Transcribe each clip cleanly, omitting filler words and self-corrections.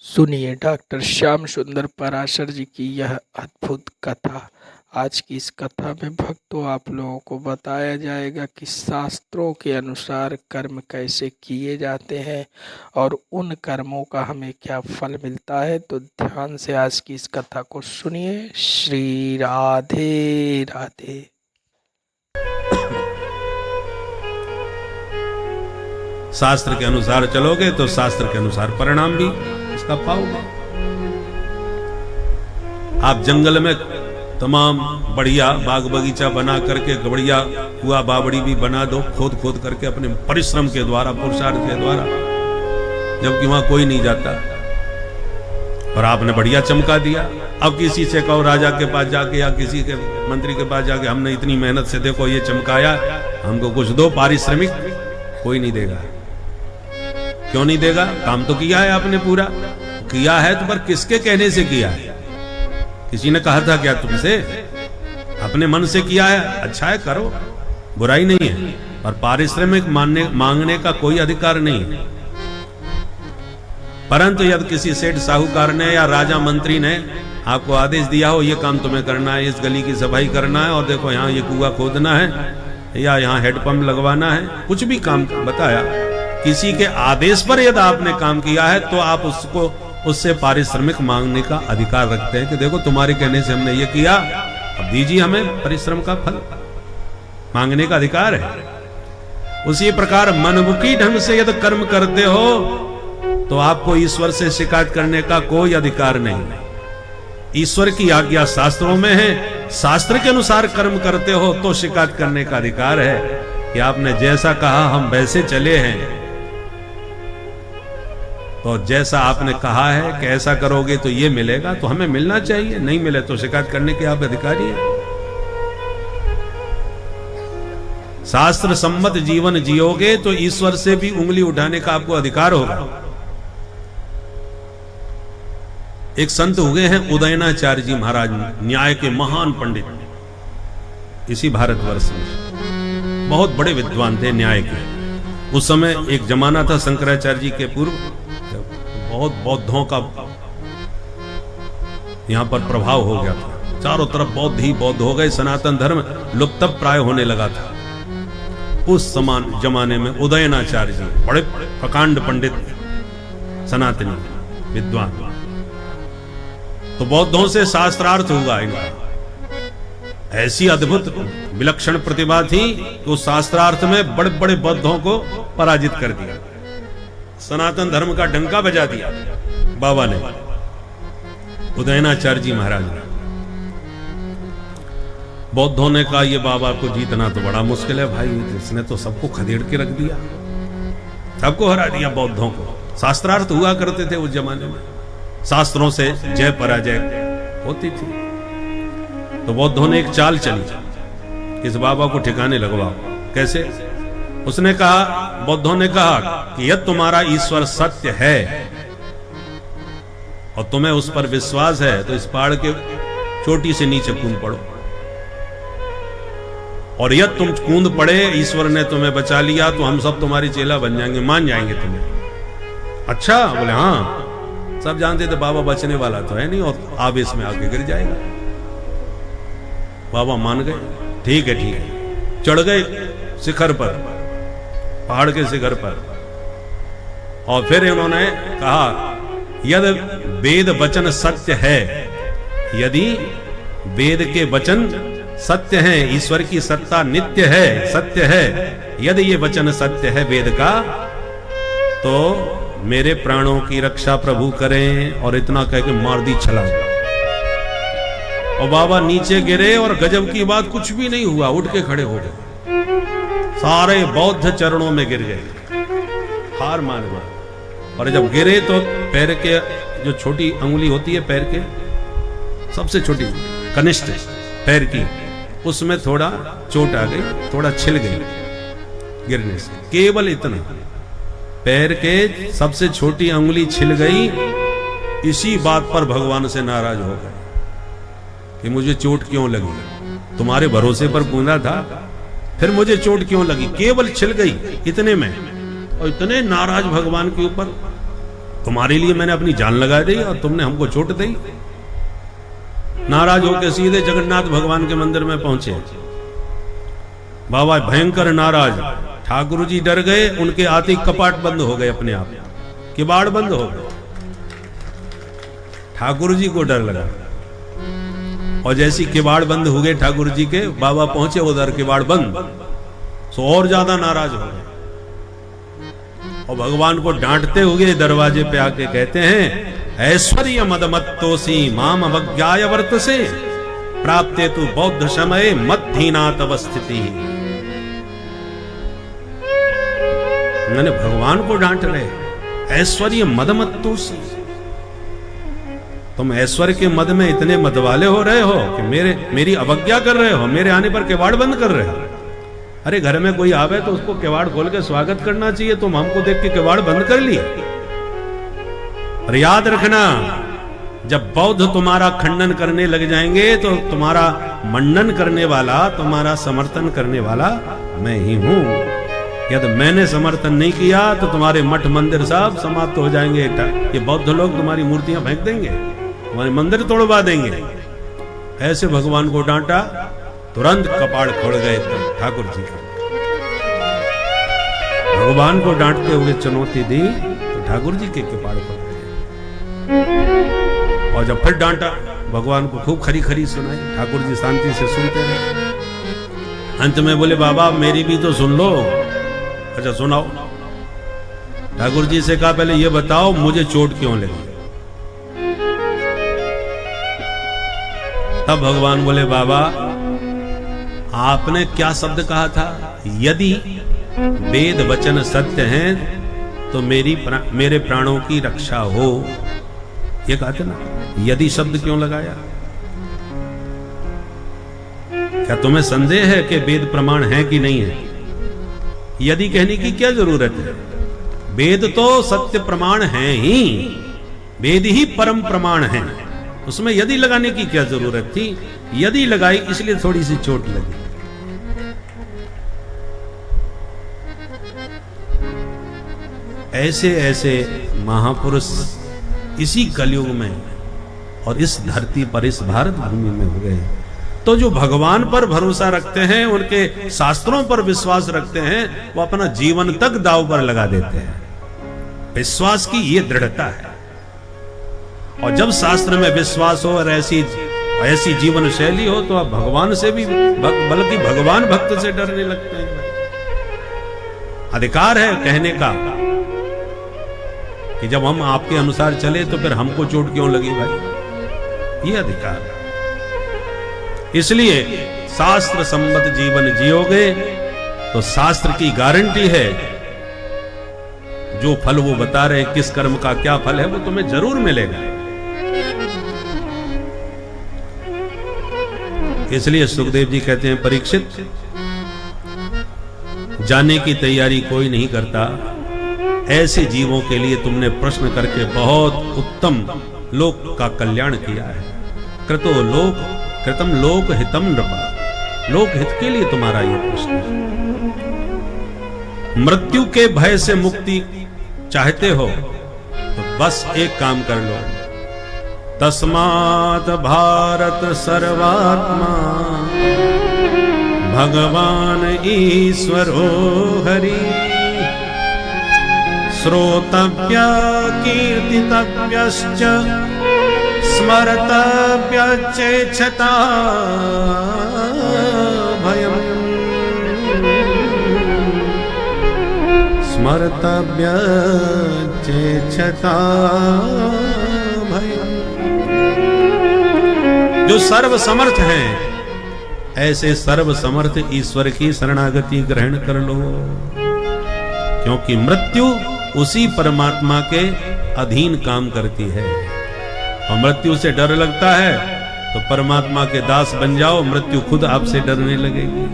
सुनिए डॉक्टर श्याम सुंदर पराशर जी की यह अद्भुत कथा। आज की इस कथा में भक्तों आप लोगों को बताया जाएगा कि शास्त्रों के अनुसार कर्म कैसे किए जाते हैं और उन कर्मों का हमें क्या फल मिलता है। तो ध्यान से आज की इस कथा को सुनिए। श्री राधे राधे। शास्त्र के अनुसार चलोगे तो शास्त्र के अनुसार परिणाम भी उसका पाओगे। आप जंगल में तमाम बढ़िया बाग बगीचा बना करके बढ़िया कुआ बावड़ी भी बना दो, खोद खोद करके अपने परिश्रम के द्वारा, पुरुषार्थ के द्वारा, जबकि वहां कोई नहीं जाता, और आपने बढ़िया चमका दिया। अब किसी से कहो, राजा के पास जाके या किसी के मंत्री के पास जाके, हमने इतनी मेहनत से देखो ये चमकाया, हमको कुछ दो पारिश्रमिक, कोई नहीं देगा। क्यों नहीं देगा? काम तो किया है आपने, पूरा किया है, तो पर किसके कहने से किया है? किसी ने कहा था क्या तुमसे? अपने मन से किया है। अच्छा है, करो, बुराई नहीं है, और पारिश्रमिक मांगने का कोई अधिकार नहीं है। परंतु यदि किसी सेठ साहूकार ने या राजा मंत्री ने आपको आदेश दिया हो, ये काम तुम्हें करना है, इस गली की सफाई करना है, और देखो यहाँ ये कुआं खोदना है, या यहाँ हेडपंप लगवाना है, कुछ भी काम बताया, किसी के आदेश पर यदि आपने काम किया है, तो आप उससे पारिश्रमिक मांगने का अधिकार रखते हैं कि देखो तुम्हारे कहने से हमने ये किया, अब दीजिए हमें परिश्रम का फल। मांगने का अधिकार है। उसी प्रकार मनमुखी ढंग से यदि कर्म करते हो तो आपको ईश्वर से शिकायत करने का कोई अधिकार नहीं। ईश्वर की आज्ञा शास्त्रों में है, शास्त्र के अनुसार कर्म करते हो तो शिकायत करने का अधिकार है कि आपने जैसा कहा हम वैसे चले हैं, तो जैसा आपने कहा है कि ऐसा करोगे तो ये मिलेगा, तो हमें मिलना चाहिए, नहीं मिले तो शिकायत करने के आप अधिकारी हैं। शास्त्र सम्मत जीवन जियोगे तो ईश्वर से भी उंगली उठाने का आपको अधिकार होगा। एक संत हुए हैं उदयनाचार्य जी महाराज, न्याय के महान पंडित, इसी भारतवर्ष में बहुत बड़े विद्वान थे न्याय के। उस समय एक जमाना था शंकराचार्य जी के पूर्व, बहुत बौद्धों का यहां पर प्रभाव हो गया था, चारों तरफ बौद्ध ही बौद्ध हो गए, सनातन धर्म लुप्त प्राय होने लगा था। उस समान जमाने में उदयनाचार्य जी बड़े प्रकांड पंडित, सनातनी विद्वान, तो बौद्धों से शास्त्रार्थ हुआ इनका। ऐसी अद्भुत विलक्षण प्रतिभा थी कि उस शास्त्रार्थ में बड़े बड़े बौद्धों को पराजित कर दिया, सनातन धर्म का डंका बजा दिया बाबा ने, उदयनाचार्य जी महाराज ने। बौद्धों ने कहा ये बाबा को जीतना तो बड़ा मुश्किल है भाई, इसने तो सबको खदेड़ के रख दिया, सबको हरा दिया बौद्धों को। शास्त्रार्थ हुआ करते थे उस जमाने में, शास्त्रों से जय पराजय होती थी। तो बौद्धों ने एक चाल चली, इस बाबा को ठिकाने लगवाओ। कैसे? उसने कहा, बौद्धों ने कहा कि यदि तुम्हारा ईश्वर सत्य है और तुम्हें उस पर विश्वास है तो इस पहाड़ के चोटी से नीचे कूद पड़ो, और यदि तुम कूद पड़े, ईश्वर ने तुम्हें बचा लिया, तो हम सब तुम्हारी चेला बन जाएंगे, मान जाएंगे तुम्हें। अच्छा, बोले हाँ, सब जानते थे बाबा बचने वाला तो है नहीं, और आवेश में आके गिर जाएगा। बाबा मान गए, ठीक है ठीक है। चढ़ गए शिखर पर, पहाड़ के शिखर पर, और फिर उन्होंने कहा यदि वेद वचन सत्य है, यदि वेद के वचन सत्य हैं, ईश्वर की सत्ता नित्य है, सत्य है, यदि ये वचन सत्य है वेद का, तो मेरे प्राणों की रक्षा प्रभु करें। और इतना कह के मार दी छलांग, और बाबा नीचे गिरे, और गजब की बात, कुछ भी नहीं हुआ, उठ के खड़े हो गए, सारे बौद्ध चरणों में गिर गए, हार मान गए। और जब गिरे तो पैर के जो छोटी अंगुली होती है, पैर के सबसे छोटी कनिष्ठ पैर की, उसमें थोड़ा चोट आ गई, थोड़ा छिल गई गिरने से, केवल इतना, पैर के सबसे छोटी अंगुली छिल गई। इसी बात पर भगवान से नाराज हो गए कि मुझे चोट क्यों लगी, तुम्हारे भरोसे पर कूदा था, फिर मुझे चोट क्यों लगी, केवल छिल गई इतने में। और इतने नाराज भगवान के ऊपर तुम्हारे लिए मैंने अपनी जान लगा दी और तुमने हमको चोट दी। नाराज होकर सीधे जगन्नाथ भगवान के मंदिर में पहुंचे। बाबा भयंकर नाराज, ठाकुर जी डर गए, उनके आते कपाट बंद हो गए, अपने आप किवाड़ बंद हो गए। ठाकुर जी को डर लगा और जैसी किवाड़ बंद हो गए ठाकुर जी के, बाबा पहुंचे उधर, किवाड़ बंद, तो और ज्यादा नाराज हो गए और भगवान को डांटते हुए दरवाजे पे आके कहते हैं, ऐश्वर्य मदमत्तोसी माम अवज्ञाय वर्तसे प्राप्ते तु बौद्ध समय मद्धीनात अवस्थिति। मैंने भगवान को डांट रहे, ऐश्वर्य मदमत्तोसी, तुम ऐश्वर्य के मद में इतने मद वाले हो रहे हो कि मेरी अवज्ञा कर रहे हो, मेरे आने पर किवाड़ बंद कर रहे हो। अरे घर में कोई आवे तो उसको किवाड़ खोल के स्वागत करना चाहिए, तुम हमको देख के किवाड़ बंद कर लिए। और याद रखना, जब बौद्ध तुम्हारा खंडन करने लग जाएंगे तो तुम्हारा मंडन करने वाला, तुम्हारा समर्थन करने वाला मैं ही हूं। यदि मैंने समर्थन नहीं किया तो तुम्हारे मठ मंदिर सब समाप्त हो जाएंगे। ये बौद्ध लोग तुम्हारी मूर्तियां फेंक देंगे, तुम्हारे मंदिर तोड़वा देंगे। ऐसे भगवान को डांटा, तुरंत कपाड़ खोल गए ठाकुर जी का। भगवान को डांटते हुए चुनौती दी तो ठाकुर जी के कपाड़ खोल गए। और जब फिर डांटा, भगवान को खूब खरी खरी सुनाई, ठाकुर जी शांति से सुनते रहे। अंत में बोले, बाबा मेरी भी तो सुन लो। अच्छा सुनाओ। ठाकुर जी से कहा, पहले ये बताओ मुझे चोट क्यों लगी। तब भगवान बोले, बाबा आपने क्या शब्द कहा था, यदि वेद वचन सत्य हैं तो मेरे प्राणों की रक्षा हो, ये कहा था ना। यदि शब्द क्यों लगाया? क्या तुम्हें संदेह है कि वेद प्रमाण है कि नहीं है? यदि कहने की क्या जरूरत है? वेद तो सत्य प्रमाण है ही, वेद ही परम प्रमाण है, उसमें यदि लगाने की क्या जरूरत थी? यदि लगाई इसलिए थोड़ी सी चोट लगी। ऐसे ऐसे महापुरुष इसी कलयुग में और इस धरती पर, इस भारत भूमि में हो गए। तो जो भगवान पर भरोसा रखते हैं, उनके शास्त्रों पर विश्वास रखते हैं, वो अपना जीवन तक दांव पर लगा देते हैं। विश्वास की ये दृढ़ता है। और जब शास्त्र में विश्वास हो और ऐसी जीवन शैली हो तो आप भगवान से भी, बल्कि भगवान भक्त से डरने लगते हैं। अधिकार है कहने का कि जब हम आपके अनुसार चले तो फिर हमको चोट क्यों लगी भाई, ये अधिकार है। इसलिए शास्त्र सम्मत जीवन जियोगे तो शास्त्र की गारंटी है, जो फल वो बता रहे, किस कर्म का क्या फल है, वो तुम्हें जरूर मिलेगा। इसलिए सुखदेव जी कहते हैं, परीक्षित जाने की तैयारी कोई नहीं करता, ऐसे जीवों के लिए तुमने प्रश्न करके बहुत उत्तम लोक का कल्याण किया है। कृतो लोक कृतम लोक हितम नृपा, लोक हित के लिए तुम्हारा ये प्रश्न है। मृत्यु के भय से मुक्ति चाहते हो तो बस एक काम कर लो, तस्मात् भारत सर्वात्मा भगवान ईश्वरो हरि, श्रोतव्य कीर्तितव्यश्च स्मर्तव्य चेच्छता भयम्, स्मर्तव्य चेच्छता भयम्। जो सर्व समर्थ हैं, ऐसे सर्व समर्थ ईश्वर की शरणागति ग्रहण कर लो, क्योंकि मृत्यु उसी परमात्मा के अधीन काम करती है। और मृत्यु से डर लगता है तो परमात्मा के दास बन जाओ, मृत्यु खुद आपसे डरने लगेगी।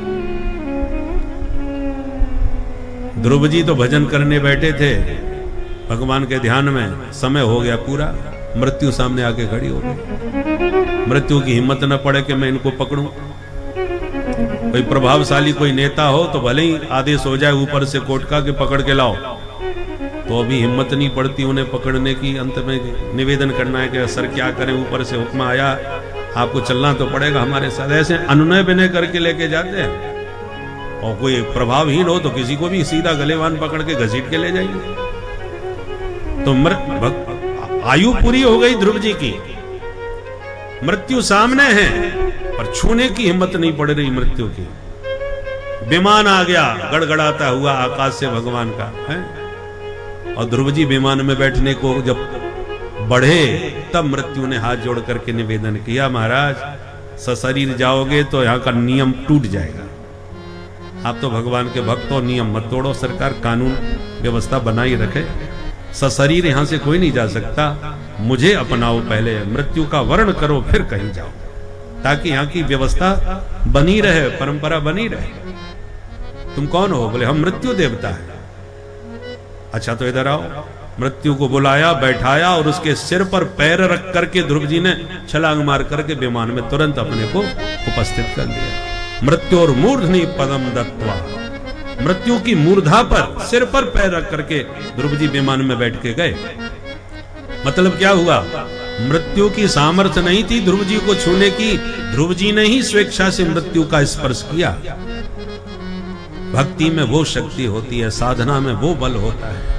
ध्रुव जी तो भजन करने बैठे थे भगवान के ध्यान में, समय हो गया पूरा, मृत्यु सामने आके खड़ी हो गई। मृत्यु की हिम्मत न पड़े कि मैं इनको पकड़ूं। कोई प्रभावशाली कोई नेता हो तो भले ही आदेश हो जाए ऊपर से कोर्ट का कि पकड़ के लाओ, तो अभी हिम्मत नहीं पड़ती उन्हें पकड़ने की। अंत में निवेदन करना है कि सर क्या करें, ऊपर से हुक्म आया, आपको चलना तो पड़ेगा हमारे साथ। ऐसे अनुनय विनय करके लेके जाते हैं, और कोई प्रभावहीन हो तो किसी को भी सीधा गलेवान पकड़ के घसीट के ले जाएंगे। तो आयु पूरी हो गई ध्रुव जी की, मृत्यु सामने है, पर छूने की हिम्मत नहीं पड़ रही मृत्यु की। विमान आ गया गड़गड़ाता हुआ आकाश से भगवान का है, और ध्रुव जी विमान में बैठने को जब बढ़े तब मृत्यु ने हाथ जोड़ करके निवेदन किया, महाराज सशरीर जाओगे तो यहाँ का नियम टूट जाएगा। आप तो भगवान के भक्त हो, नियम मत तोड़ो, सरकार कानून व्यवस्था बनाई रखे, सशरीर यहाँ से कोई नहीं जा सकता। मुझे अपनाओ, पहले मृत्यु का वर्ण करो फिर कहीं जाओ, ताकि यहाँ की व्यवस्था बनी रहे, परंपरा बनी रहे। तुम कौन हो? बोले हम मृत्यु देवता है। अच्छा तो इधर आओ। मृत्यु को बुलाया, बैठाया, और उसके सिर पर पैर रख करके ध्रुव जी ने छलांग मार करके विमान में तुरंत अपने को उपस्थित कर लिया। मृत्यु और मूर्धनि पदम दत्वा, मृत्यु की मूर्धा पर सिर पर पैर रख करके ध्रुव जी विमान में बैठ के गए। मतलब क्या हुआ? मृत्यु की सामर्थ्य नहीं थी ध्रुव जी को छूने की, ध्रुव जी ने ही स्वेच्छा से मृत्यु का स्पर्श किया। भक्ति में वो शक्ति होती है, साधना में वो बल होता है।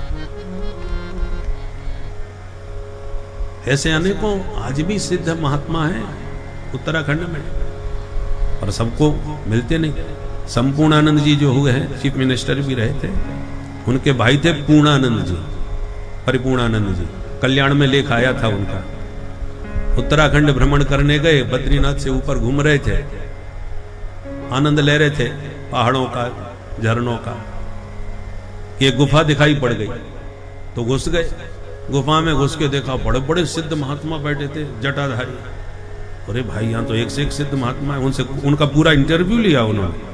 ऐसे अनेकों आज भी सिद्ध महात्मा हैं उत्तराखंड में, और सबको मिलते नहीं। संपूर्णानंद जी जो हुए हैं, चीफ मिनिस्टर भी रहे थे, उनके भाई थे पूर्णानंद जी, परिपूर्णानंद जी, कल्याण में लेख आया था उनका। उत्तराखंड भ्रमण करने गए, बद्रीनाथ से ऊपर घूम रहे थे, आनंद ले रहे थे पहाड़ों का, झरनों का। एक गुफा दिखाई पड़ गई तो घुस गए। गुफा में घुस के देखा बड़े बड़े सिद्ध महात्मा बैठे थे, जटाधारी। अरे भाई यहाँ तो एक से एक सिद्ध महात्मा है। उनसे उनका पूरा इंटरव्यू लिया उन्होंने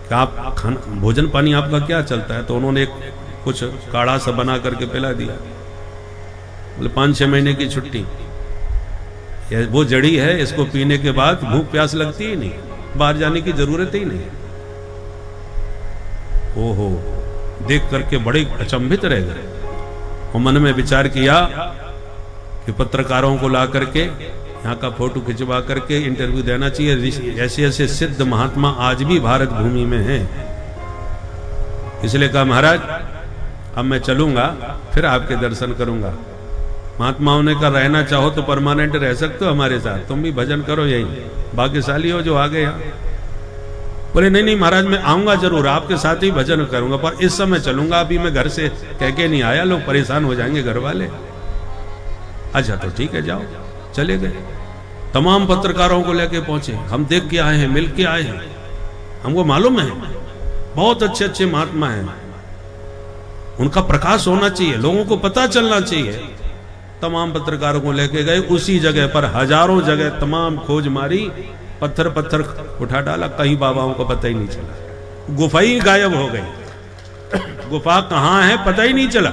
कि आप खाना भोजन पानी आपका क्या चलता है? तो उन्होंने एक कुछ काढ़ा सा बना करके पिला दिया। बोले 5-6 महीने की छुट्टी, वो जड़ी है, इसको पीने के बाद भूख प्यास लगती ही नहीं, बाहर जाने की जरूरत ही नहीं। ओहो, देख करके बड़े अचंभित रह गए, और मन में विचार किया कि पत्रकारों को ला करके यहाँ का फोटो खिंचवा करके इंटरव्यू देना चाहिए। ऐसे ऐसे सिद्ध महात्मा आज भी भारत भूमि में हैं। इसलिए कहा महाराज अब मैं चलूंगा, फिर आपके दर्शन करूंगा। महात्माओं ने कहा रहना चाहो तो परमानेंट रह सकते हो हमारे साथ, तुम भी भजन करो यही, भाग्यशाली हो जो आ गए यहाँ। बोले नहीं नहीं महाराज मैं आऊंगा जरूर, आपके साथ ही भजन करूंगा, पर इस समय चलूंगा, अभी मैं घर से कह के नहीं आया, लोग परेशान हो जाएंगे घर वाले। अच्छा तो ठीक है जाओ। चले गए, तमाम पत्रकारों को लेके पहुंचे, हम देख के आए हैं, मिल के आए हैं, हमको मालूम है बहुत अच्छे अच्छे महात्मा हैं, उनका प्रकाश होना चाहिए, लोगों को पता चलना चाहिए। तमाम पत्रकारों को लेके गए, उसी जगह पर हजारों जगह तमाम खोज मारी, पत्थर पत्थर उठा डाला, कहीं बाबाओं को पता ही नहीं चला। गुफा ही गायब हो गई, गुफा कहां है पता ही नहीं चला।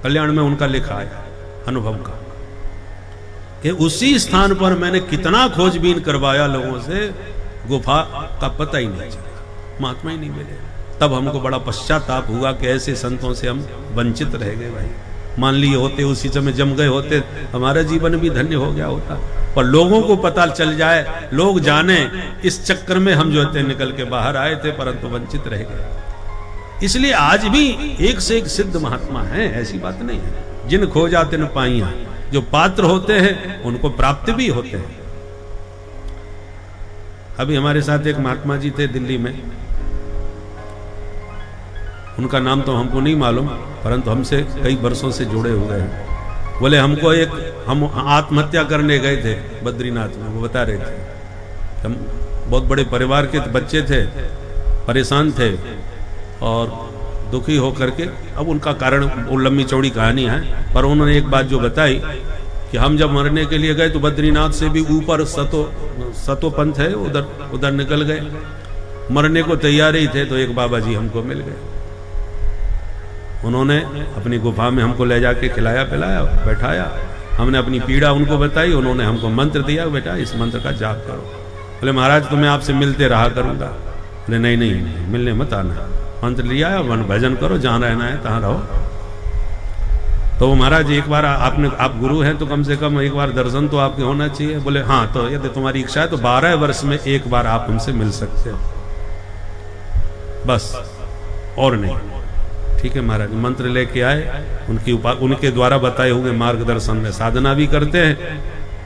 कल्याण में उनका लिखा आया अनुभव का कि उसी स्थान पर मैंने कितना खोजबीन करवाया लोगों से, गुफा का पता ही नहीं चला, महात्मा ही नहीं मिले। तब हमको बड़ा पश्चाताप हुआ कि ऐसे संतों से हम वंचित रह गए। भाई मान लिए होते उसी समय जम गए होते, हमारा जीवन भी धन्य हो गया होता। पर लोगों को पता चल जाए, लोग जाने, इस चक्कर में हम जो थे निकल के बाहर आए थे, परंतु वंचित रह गए। इसलिए आज भी एक से एक सिद्ध महात्मा हैं, ऐसी बात नहीं है। जिन खोजा तिन पाइया, जो पात्र होते हैं उनको प्राप्त भी होते हैं। अभी हमारे साथ एक महात्मा जी थे दिल्ली में, उनका नाम तो हमको नहीं मालूम, परंतु हमसे कई वर्षों से जुड़े हुए हैं। बोले हमको हम आत्महत्या करने गए थे बद्रीनाथ में, वो बता रहे थे। हम बहुत बड़े परिवार के बच्चे थे, परेशान थे और दुखी होकर के, अब उनका कारण वो लंबी चौड़ी कहानी है, पर उन्होंने एक बात जो बताई कि हम जब मरने के लिए गए तो बद्रीनाथ से भी ऊपर सतो पंथ है, उधर निकल गए, मरने को तैयार ही थे, तो एक बाबा जी हमको मिल गए। उन्होंने अपनी गुफा में हमको ले जाके खिलाया पिलाया, बैठाया, हमने अपनी पीड़ा उनको बताई, उन्होंने हमको मंत्र दिया, बेटा इस मंत्र का जाप करो। बोले महाराज तो मैं आपसे मिलते रहा करूंगा। बोले नहीं नहीं नहीं, मिलने मत आना, मंत्र लिया, वन भजन करो, जहां रहना है तहां रहो। तो महाराज एक बार आप गुरु हैं तो कम से कम एक बार दर्शन तो आपके होना चाहिए। बोले हाँ, तो यदि तुम्हारी इच्छा है तो 12 वर्ष में एक बार आप हमसे मिल सकते हो, बस और नहीं। ठीक है महाराज, मंत्र लेके आए, उनके द्वारा बताए हुए मार्गदर्शन में साधना भी करते हैं।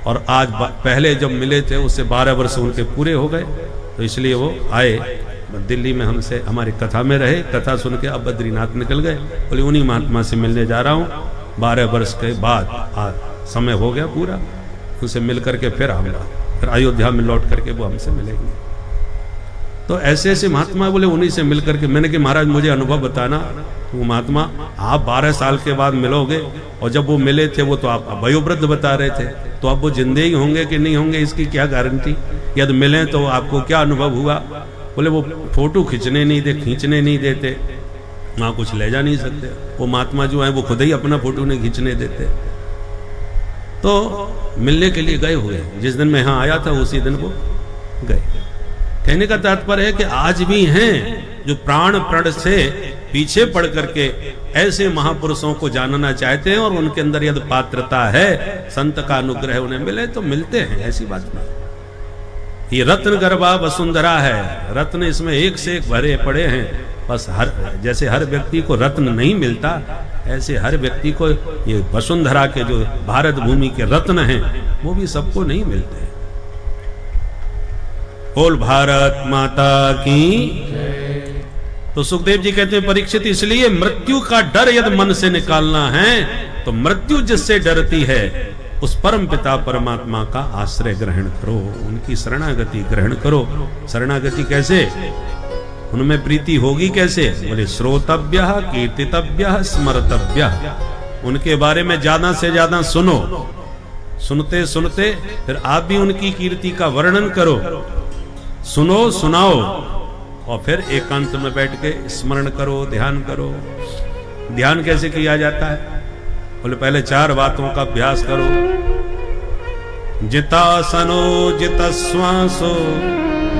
और आज पहले जब मिले थे उससे 12 वर्ष उनके पूरे हो गए, तो इसलिए वो आए दिल्ली में, हमसे हमारी कथा में रहे। कथा सुन के अब बद्रीनाथ निकल गए। बोले उन्हीं महात्मा से मिलने जा रहा हूँ। 12 वर्ष के बाद समय हो गया पूरा, उनसे मिल करके फिर अयोध्या में लौट करके वो हमसे मिलेंगे। तो ऐसे ऐसे महात्मा बोले उन्हीं से मिल करके, मैंने कि महाराज मुझे अनुभव बताना। वो महात्मा आप 12 साल के बाद मिलोगे, और जब वो मिले थे वो तो आप वयोवृद्ध बता रहे थे, तो अब वो जिंदे ही होंगे कि नहीं होंगे इसकी क्या गारंटी। यदि मिले तो आपको क्या अनुभव हुआ। बोले वो फोटो खींचने नहीं देते, वहाँ कुछ ले जा नहीं सकते। वो महात्मा जो है वो खुद ही अपना फोटो नहीं खींचने देते। तो मिलने के लिए गए हुए, जिस दिन मैं यहाँ आया था उसी दिन वो गए। कहने का तात्पर्य है कि आज भी हैं जो प्राण प्रण से पीछे पड़ करके ऐसे महापुरुषों को जानना चाहते हैं, और उनके अंदर यदि पात्रता है, संत का अनुग्रह उन्हें मिले तो मिलते हैं, ऐसी बात नहीं। ये रत्न गर्भा वसुंधरा है, रत्न इसमें एक से एक भरे पड़े हैं। बस जैसे हर व्यक्ति को रत्न नहीं मिलता, ऐसे हर व्यक्ति को ये वसुंधरा के जो भारत भूमि के रत्न हैं वो भी सबको नहीं मिलते। बोल भारत माता की। तो सुखदेव जी कहते हैं परीक्षित, इसलिए मृत्यु का डर यदि मन से निकालना है तो मृत्यु जिससे डरती है उस परम पिता परमात्मा का आश्रय ग्रहण करो, उनकी शरणागति ग्रहण करो। शरणागति कैसे, उनमें प्रीति होगी कैसे। बोले श्रोतव्य कीर्तितव्य स्मरतव्य, उनके बारे में ज्यादा से ज्यादा सुनो, सुनते सुनते फिर आप भी उनकी कीर्ति का वर्णन करो, सुनो सुनाओ, और फिर एकांत में बैठ के स्मरण करो, ध्यान करो। ध्यान कैसे किया जाता है। बोले पहले 4 बातों का अभ्यास करो। जितासनो जित श्वासो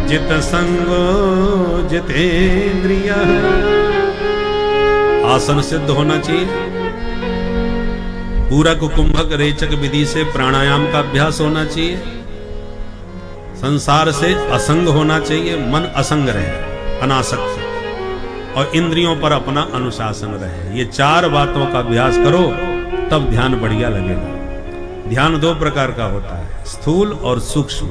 जित संगो जितेंद्रिय, आसन सिद्ध होना चाहिए। पूरक कुंभक रेचक विधि से प्राणायाम का अभ्यास होना चाहिए। संसार से असंग होना चाहिए, मन असंग रहे, अनासक्त, और इंद्रियों पर अपना अनुशासन रहे। ये 4 बातों का अभ्यास करो, तब ध्यान बढ़िया लगेगा। ध्यान 2 प्रकार का होता है, स्थूल और सूक्ष्म।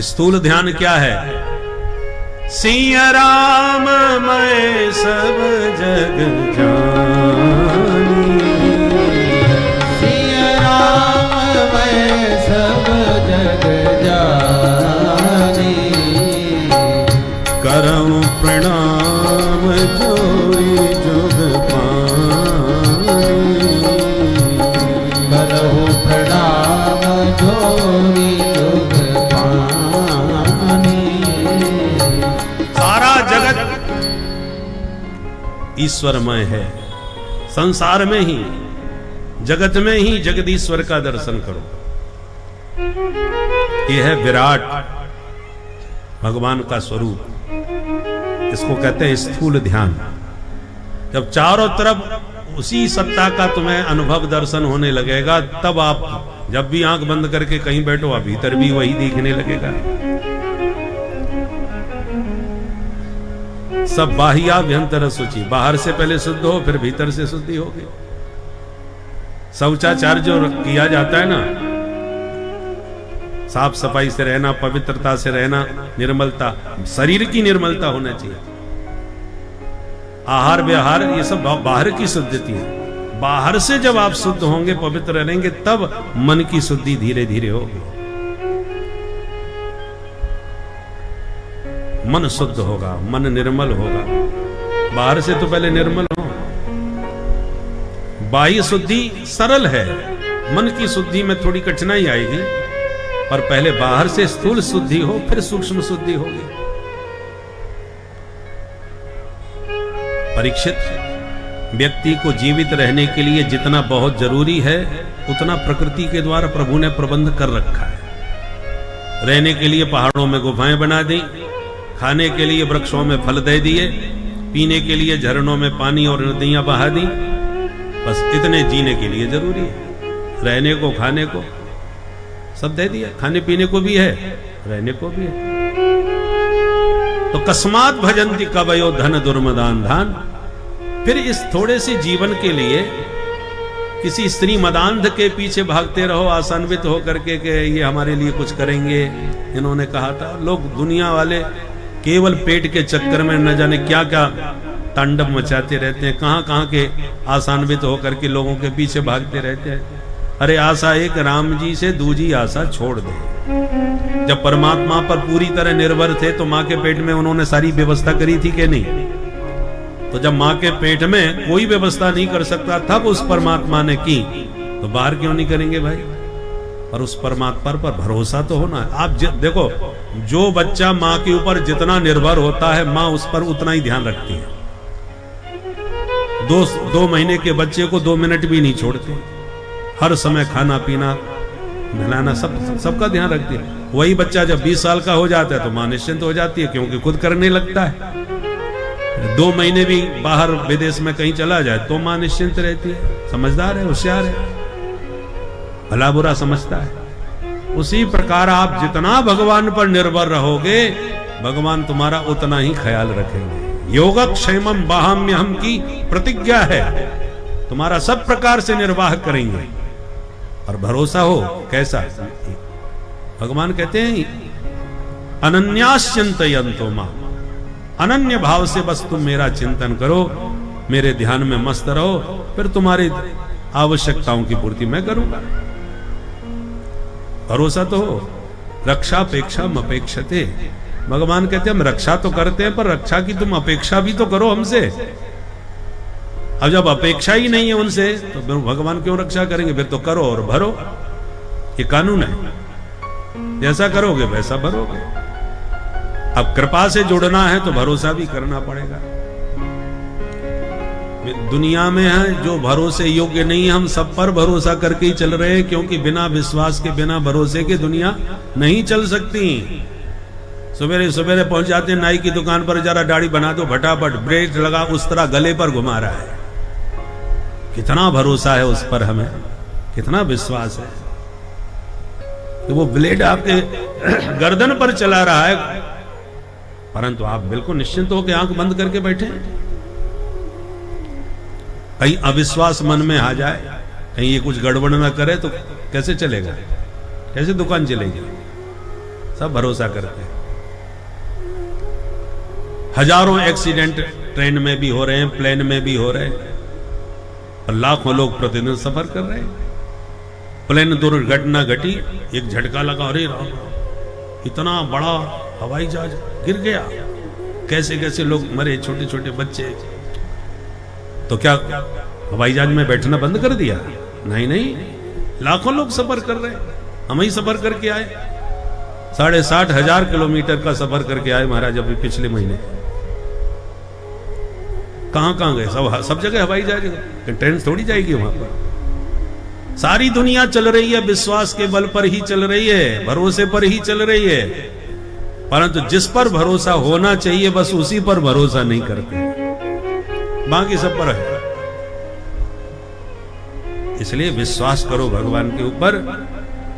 स्थूल ध्यान क्या है। सिया राम मैं सब जग जानी, सिया राम मैं सब जग जानी, करऊं प्रणाम जोरी जुग पानी, करहु प्रणाम जोरी जुग पानी। सारा जगत ईश्वरमय है। संसार में ही, जगत में ही जगदीश्वर का दर्शन करो। यह है विराट भगवान का स्वरूप, इसको कहते हैं स्थूल ध्यान। जब चारों तरफ उसी सत्ता का तुम्हें अनुभव दर्शन होने लगेगा, तब आप जब भी आंख बंद करके कहीं बैठो, आप भीतर भी वही दिखने लगेगा। सब बाह्याभ्यंतर शुचि, बाहर से पहले शुद्ध हो, फिर भीतर से शुद्धि होगी। शौचाचार जो किया जाता है ना, साफ सफाई से रहना, पवित्रता से रहना, निर्मलता, शरीर की निर्मलता होना चाहिए। आहार व्यवहार ये सब बाहर की शुद्धि है। बाहर से जब आप शुद्ध होंगे, पवित्र रहेंगे, तब मन की शुद्धि धीरे धीरे होगी। मन शुद्ध होगा, मन निर्मल होगा। बाहर से तो पहले निर्मल हो। बाह्य शुद्धि सरल है, मन की शुद्धि में थोड़ी कठिनाई आएगी, पर पहले बाहर से स्थूल शुद्धि हो, फिर सूक्ष्म शुद्धि होगी। परीक्षित, व्यक्ति को जीवित रहने के लिए जितना बहुत जरूरी है, उतना प्रकृति के द्वारा प्रभु ने प्रबंध कर रखा है। रहने के लिए पहाड़ों में गुफाएं बना दी, खाने के लिए वृक्षों में फल दे दिए, पीने के लिए झरनों में पानी और नदियां बहा दी, बस इतने जीने के लिए जरूरी है। रहने को, खाने को सब दे दिया, खाने पीने को भी है, रहने को भी है। तो कस्मात भजंती कवयो धन दुर्मदान धान। फिर इस थोड़े से जीवन के लिए किसी स्त्री मदांध के पीछे भागते रहो आसान्वित होकर के ये हमारे लिए कुछ करेंगे। इन्होंने कहा था, लोग दुनिया वाले केवल पेट के चक्कर में न जाने क्या क्या तांडव मचाते रहते हैं, कहां कहां के आसान्वित होकर के लोगों के पीछे भागते रहते हैं। अरे आशा एक राम जी से, दूजी आशा छोड़ दे। जब परमात्मा पर पूरी तरह निर्भर थे तो मां के पेट में उन्होंने सारी व्यवस्था करी थी कि नहीं? तो जब मां के पेट में कोई व्यवस्था नहीं कर सकता तब उस परमात्मा ने की, तो बाहर क्यों नहीं करेंगे भाई? और उस परमात्मा पर भरोसा तो होना है। आप देखो, जो बच्चा मां के ऊपर जितना निर्भर होता है, मां उस पर उतना ही ध्यान रखती है। दो महीने के बच्चे को 2 मिनट भी नहीं छोड़ते, हर समय खाना पीना नहलाना सबका ध्यान रखती है। वही बच्चा जब 20 साल का हो जाता है तो मां निश्चिंत हो जाती है, क्योंकि खुद करने लगता है। 2 महीने भी बाहर विदेश में कहीं चला जाए तो मां निश्चिंत रहती है, समझदार है, होशियार है, भला बुरा समझता है। उसी प्रकार आप जितना भगवान पर निर्भर रहोगे, भगवान तुम्हारा उतना ही ख्याल रखेंगे। योगक्षेमम बाहाम्यहम की प्रतिज्ञा है, तुम्हारा सब प्रकार से निर्वाह करेंगे। और भरोसा हो कैसा? भगवान कहते हैं अनन्याश्चिंतयन्तो मां, अनन्य भाव से बस तुम मेरा चिंतन करो, मेरे ध्यान में मस्त रहो, फिर तुम्हारी आवश्यकताओं की पूर्ति मैं करूंगा। भरोसा तो हो। रक्षापेक्षा अपेक्षते, भगवान कहते हैं हम रक्षा तो करते हैं, पर रक्षा की तुम अपेक्षा भी तो करो हमसे। अब जब अपेक्षा ही नहीं है उनसे तो भगवान क्यों रक्षा करेंगे? फिर तो करो और भरो, ये कानून है, जैसा करोगे वैसा भरोगे। अब कृपा से जुड़ना है तो भरोसा भी करना पड़ेगा। दुनिया में है जो भरोसे योग्य नहीं है, हम सब पर भरोसा करके ही चल रहे हैं, क्योंकि बिना विश्वास के, बिना भरोसे के दुनिया नहीं चल सकती। सवेरे सवेरे पहुंच जाते हैं नाई की दुकान पर, जरा दाढ़ी बना दो, फटाफट ब्रेक लगा, उस तरह गले पर घुमा रहा है। कितना भरोसा है उस पर, हमें कितना विश्वास है कि वो ब्लेड आपके गर्दन पर चला रहा है, परंतु आप बिल्कुल निश्चिंत होकर आंख बंद करके बैठे। कहीं अविश्वास मन में आ जाए, कहीं ये कुछ गड़बड़ ना करे तो कैसे चलेगा, कैसे दुकान चलेगी? सब भरोसा करते हैं। हजारों एक्सीडेंट ट्रेन में भी हो रहे हैं, प्लेन में भी हो रहे हैं, और लाखों लोग प्रतिदिन सफर कर रहे हैं। प्लेन दुर्घटना घटी, एक झटका लगा, अरे इतना बड़ा हवाई जहाज गिर गया, कैसे कैसे लोग मरे, छोटे छोटे बच्चे। तो क्या हवाई जहाज में बैठना बंद कर दिया? नहीं नहीं, लाखों लोग सफर कर रहे हैं। हम ही सफर करके आए, 60,500 किलोमीटर का सफर करके आए महाराज अभी पिछले महीने। कहां गए? सब जगह हवाई जहाज, ट्रेन थोड़ी जाएगी वहां पर। सारी दुनिया चल रही है, विश्वास के बल पर ही चल रही है, भरोसे पर ही चल रही है, परंतु जिस पर भरोसा होना चाहिए बस उसी पर भरोसा नहीं करते, बाकी सब पर है। इसलिए विश्वास करो भगवान के ऊपर।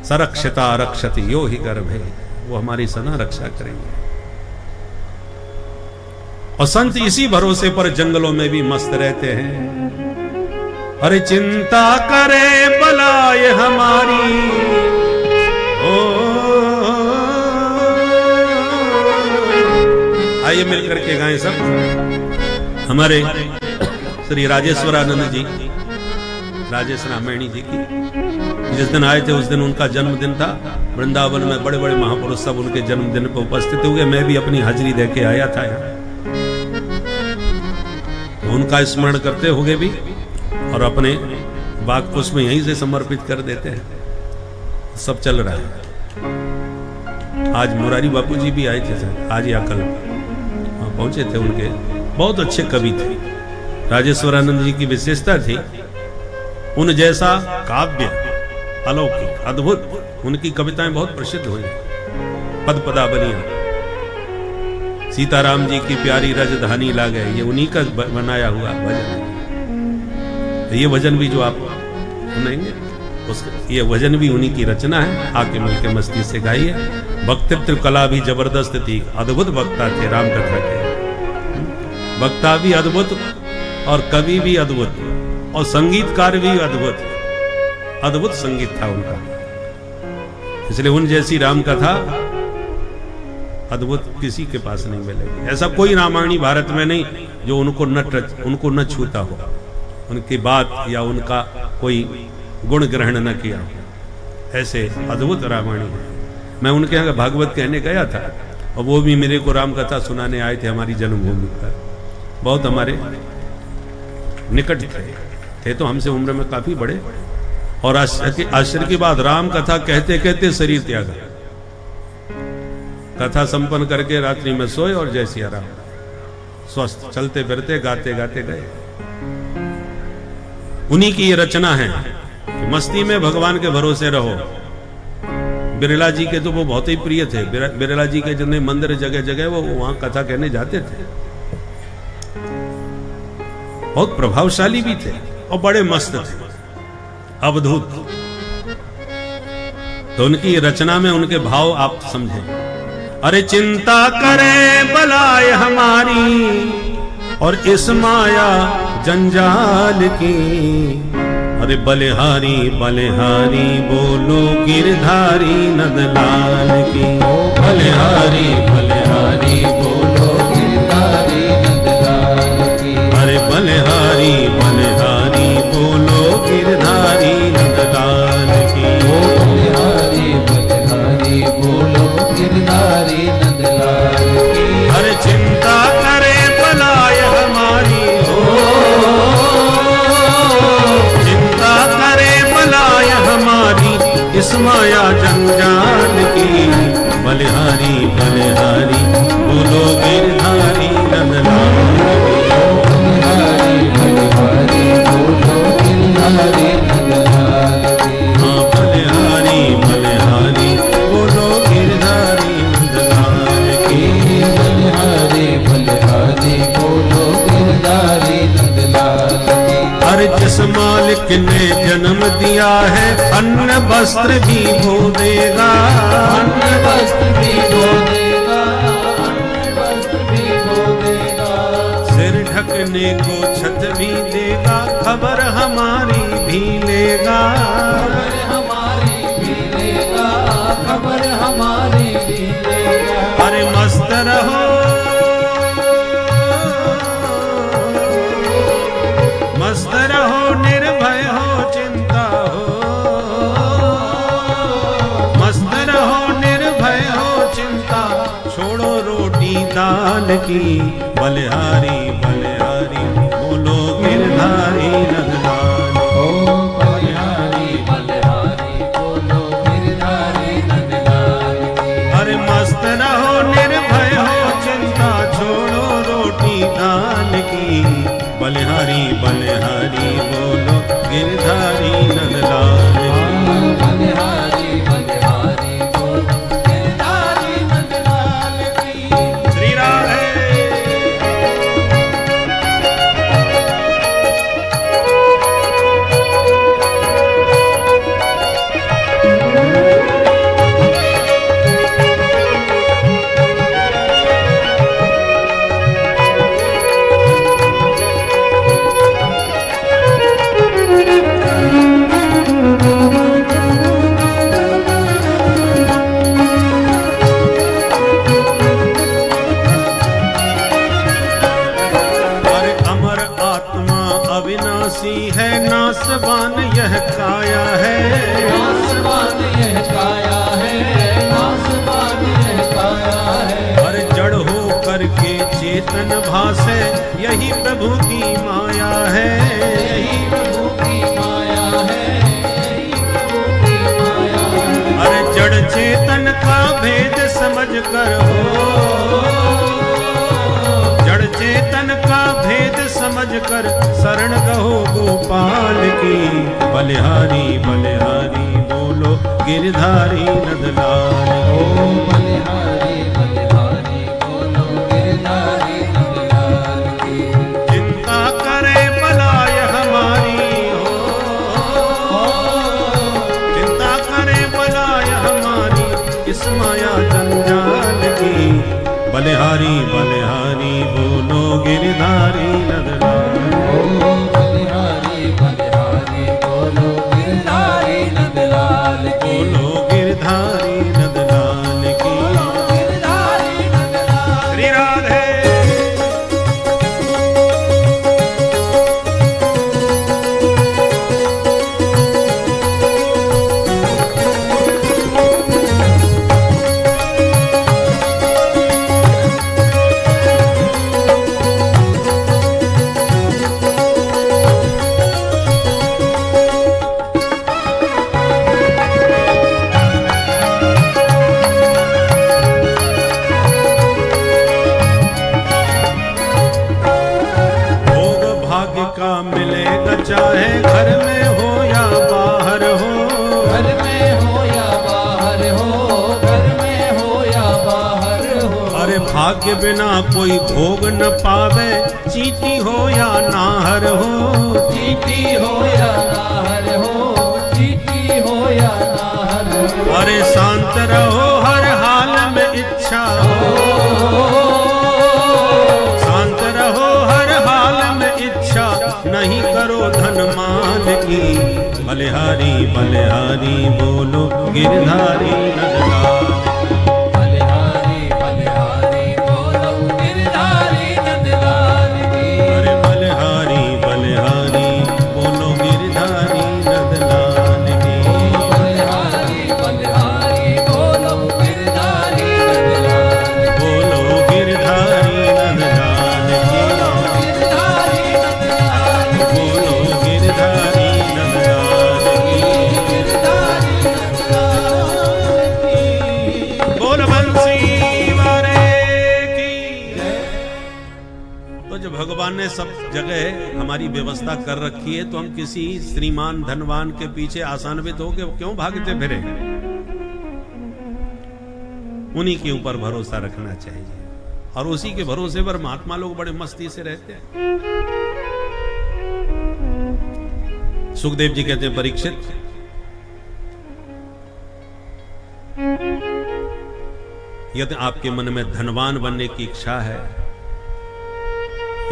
सरक्षता रक्षति यो ही गर्भे, वो हमारी सदा रक्षा करेंगे। और संत इसी भरोसे पर जंगलों में भी मस्त रहते हैं। अरे चिंता करे बलाए हमारी, ओ आइए मिलकर के गाएं सब। हमारे श्री राजेश्वरानंद जी, राजेश रामायणी जी की जिस दिन आए थे उस दिन उनका जन्मदिन था। वृंदावन में बड़े बड़े महापुरुष सब उनके जन्मदिन पर उपस्थित हुए। मैं भी अपनी हाजिरी देके आया था यहाँ, तो उनका स्मरण करते हुए भी और अपने बाग पुष्प में यहीं से समर्पित कर देते हैं। सब चल रहा है। आज मुरारी बापू जी भी आए थे सर, आज या कल पहुंचे थे। उनके बहुत अच्छे कवि थे। राजेश्वरानंद जी की विशेषता थी, उन जैसा काव्य अलौकिक अद्भुत, उनकी कविताएं बहुत प्रसिद्ध हुई। पद पदावलियां सीताराम जी की प्यारी राजधानी ला गए, ये उन्हीं का बनाया हुआ भजन है। तो ये भजन भी जो आप सुनेंगे, ये भजन भी उन्हीं की रचना है। आके मिलके मस्ती से गाइए। वक्तृत्व कला भी जबरदस्त थी, अद्भुत वक्ता थे राम कथा के। वक्ता भी अद्भुत और कवि भी अद्भुत और संगीतकार भी अद्भुत। अद्भुत संगीत था उनका, इसलिए उन जैसी राम कथा अद्भुत किसी के पास नहीं मिलेगी। ऐसा कोई रामायणी भारत में नहीं जो उनको न छूता हो, उनकी बात या उनका कोई गुण ग्रहण न किया हो। ऐसे अद्भुत रामायणी है। मैं उनके यहाँ भागवत कहने गया था और वो भी मेरे को राम कथा सुनाने आए थे हमारी जन्मभूमि पर। बहुत हमारे निकट थे तो हमसे उम्र में काफी बड़े। और आश्चर्य की बात, राम कथा कहते कहते शरीर त्यागा। कथा संपन्न करके रात्रि में सोए और जय सिया राम, स्वस्थ चलते फिरते गाते गाते गए। उन्हीं की ये रचना है कि मस्ती में भगवान के भरोसे रहो। बिरला जी के तो वो बहुत ही प्रिय थे। बिरला जी के जितने मंदिर जगह जगह वो वहां कथा कहने जाते थे। बहुत प्रभावशाली भी थे और बड़े मस्त थे, अवधूत। तो उनकी रचना में उनके भाव आप समझें। अरे चिंता करे बलाय हमारी और इस माया जंजाल की। अरे बलिहारी बलिहारी बोलो गिरधारी नंदलाल की। बलिहारी बलिहारी बोलो गिरधारी नंदलाल की। अरे बलिहारी बलिहारी बोलो गिरधारी नंदलाल की। बलिहारी बलिहारी बोलो गिरधारी नंदलाल की। अरे चिंता करे बलाय हमारी हो, चिंता करे बलाय हमारी इस माया जंजाल की। बलिहारी बलिहारी बोलो गिरधारी नंदलाल की। बलिहारी बलिहारी बोलो गिरधारी नंदलाल की। हाँ बलिहारी बलिहारी बोलो गिरधारी नंदलाल की। बलिहारी बलिहारी बोलो गिरधारी नंदलाल की। हर जिस मालिक ने जन्म दिया है अन्न वस्त्र भी भो देगा। अन्न वस्त्र भी धो देगा, अन्न वस्त्र भी धो देगा। सिर ढकने को छत भी देगा, खबर हमारी भी लेगा। खबर हमारी भी लेगा, खबर हमारी भी लेगा। अरे मस्त रहो मस्त रहो निर्भय हो चिंता हो। मस्त रहो निर्भय हो चिंता, छोड़ो रोटी दाल की। बलिहारी बलिहारी बोलो गिरधारी नंदलाल। ओ बलिहारी बलिहारी बोलो गिरधारी नंदलाल की। अरे मस्त रहो निर्भय हो चिंता, छोड़ो रोटी दाल की। बलिहारी बलिहारी बोलो गिरधारी नंदलाल की। बलिहारी बलिहारी बोलो गिरधारी नंदलाल की। श्री राधे। अरे अमर आत्मा अविनाशी है, नासवान यह काया है। नासवान यह काया है, नासवान यह काया है। हर जड़ हो करके चेतन भासे, यही प्रभु की माया है। यही प्रभु की माया है, यही प्रभु की माया है। अरे जड़ चेतन का भेद समझ कर हो, जड़ चेतन का भेद समझ कर शरण गहो गोपाल की। बलिहारी बलिहारी बोलो गिरधारी नंदलाल ओ की। बलिहारी बलिहारी बोलो गिरधारी बलिहारी बलिहारी बोलो गिरधारी नंदलाल। ओ बलिहारी बलिहारी बोलो गिरधारी नंदलाल की। बोलो गिरधारी नंदलाल की। गिरधारी नंदलाल। श्री राधे। का मिलेगा चाहे घर में हो या बाहर हो। घर में हो या बाहर हो। घर में हो या बाहर हो। अरे भाग्य बिना कोई भोग न पावे, चींटी हो या नाहर हो। चींटी हो या नाहर हो। चींटी हो या नाहर हो। अरे शांत रहो हर हाल में इच्छा हो। शांत रहो हर हाल में इच्छा, नहीं करो धन मान की। बलिहारी बलिहारी बोलो गिरधारी नंदलाल। बलिहारी बलिहारी बोलो गिरधारी नंदलाल की। अरे बलिहारी बलिहारी बोलो गिरधारी नंदलाल की। बलिहारी बलिहारी बोलो गिरधारी नंदलाल। बोलो गिरधारी नंदलाल की। गिरधारी नंदलाल। बोलो गिरधारी नंदलाल की। गिरधारी नंदलाल की। बोल बंसी वाले की। तो जब भगवान ने सब जगह हमारी व्यवस्था कर रखी है, तो हम किसी श्रीमान धनवान के पीछे आसान्वित होके क्यों भागते फिरे? उन्हीं के ऊपर भरोसा रखना चाहिए, और उसी के भरोसे पर महात्मा लोग बड़े मस्ती से रहते हैं। सुखदेव जी कहते हैं, परीक्षित, यदि आपके मन में धनवान बनने की इच्छा है,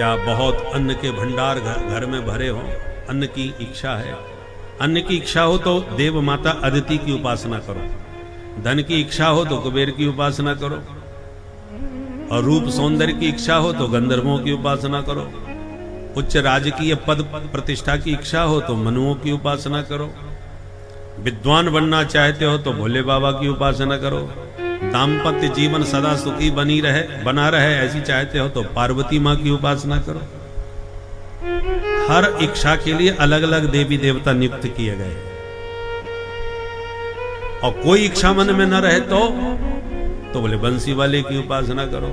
या बहुत अन्न के भंडार घर में भरे हो, अन्न की इच्छा है, अन्न की इच्छा हो तो देव माता अदिति की उपासना करो। धन की इच्छा हो तो कुबेर की उपासना करो, और रूप सौंदर्य की इच्छा हो तो गंधर्वों की उपासना करो। उच्च राजकीय पद प्रतिष्ठा की इच्छा हो तो मनुओं की उपासना करो। विद्वान बनना चाहते हो तो भोले बाबा की उपासना करो। दाम्पत्य जीवन सदा सुखी बना रहे ऐसी चाहते हो तो पार्वती माँ की उपासना करो। हर इच्छा के लिए अलग अलग देवी देवता नियुक्त किए गए, और कोई इच्छा मन में न रहे तो बोले बंसी वाले की उपासना करो।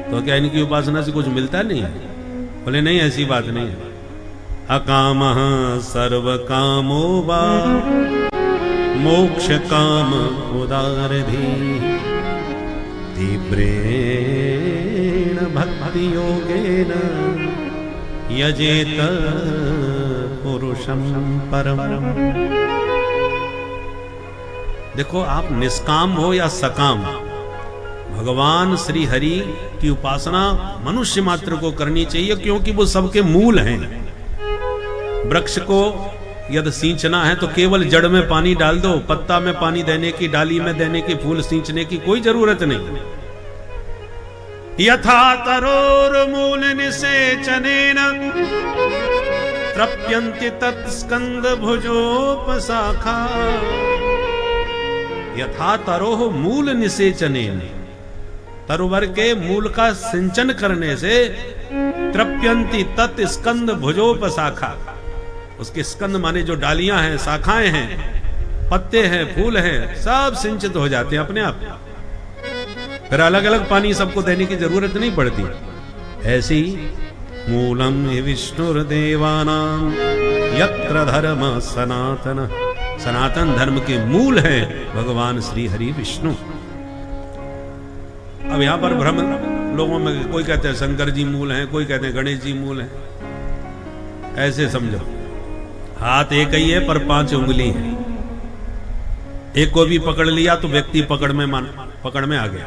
तो क्या इनकी उपासना से कुछ मिलता नहीं है? बोले नहीं, ऐसी बात नहीं है। अकाम सर्व कामो वा मोक्ष काम उदारधि तीव्रेण भक्ति योगेन यजेत पुरुषम परम। देखो, आप निष्काम हो या सकाम, भगवान श्री हरि की उपासना मनुष्य मात्र को करनी चाहिए, क्योंकि वो सबके मूल हैं। वृक्ष को यदि सींचना है तो केवल जड़ में पानी डाल दो, पत्ता में पानी देने की, डाली में देने की, फूल सींचने की कोई जरूरत नहीं। यथा तरोर मूल निसेचनेन तृप्यन्ति तत्स्कंद भुजोपशाखा। यथा तरोह मूल निसेचनेन, तरुवर के मूल का सिंचन करने से तृप्यन्ति तत् स्कंद भुजोपशाखा, उसके स्कंद माने जो डालियां हैं, शाखाएं हैं, पत्ते हैं, फूल हैं, सब सिंचित हो जाते हैं अपने आप। फिर अलग अलग पानी सबको देने की जरूरत नहीं पड़ती। ऐसे ही मूलम हि विष्णुर्देवानां यत्र धर्म सनातन, सनातन धर्म के मूल हैं भगवान श्री हरि विष्णु। अब यहां पर भ्रम लोगों में, कोई कहते हैं शंकर जी मूल हैं, कोई कहते हैं गणेश जी मूल हैं। ऐसे समझो, हाथ एक ही है पर 5 उंगली है। एक को भी पकड़ लिया तो व्यक्ति पकड़ में आ गया।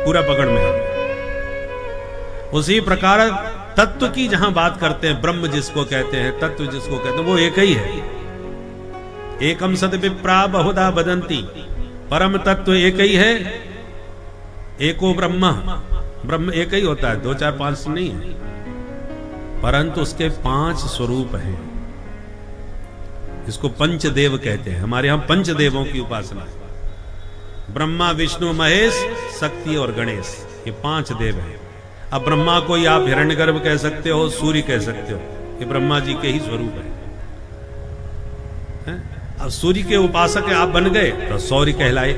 पूरा पकड़ में आ गया। उसी प्रकार तत्व की जहां बात करते हैं, ब्रह्म जिसको कहते हैं, तत्व जिसको कहते हैं, वो एक ही है। एकम सद विप्रा बहुधा बदंती, परम तत्व एक ही है। एको ब्रह्म, ब्रह्म एक ही होता है, 2 4 5 नहीं है, परंतु उसके 5 स्वरूप हैं। इसको पंचदेव कहते हैं। हमारे यहां पंचदेवों की उपासना है। ब्रह्मा, विष्णु, महेश, शक्ति और गणेश, ये 5 देव हैं। अब ब्रह्मा को ही आप हिरण्यगर्भ कह सकते हो, सूर्य कह सकते हो, ये ब्रह्मा जी के ही स्वरूप है। अब सूर्य के उपासक आप बन गए तो सौर्य कहलाए।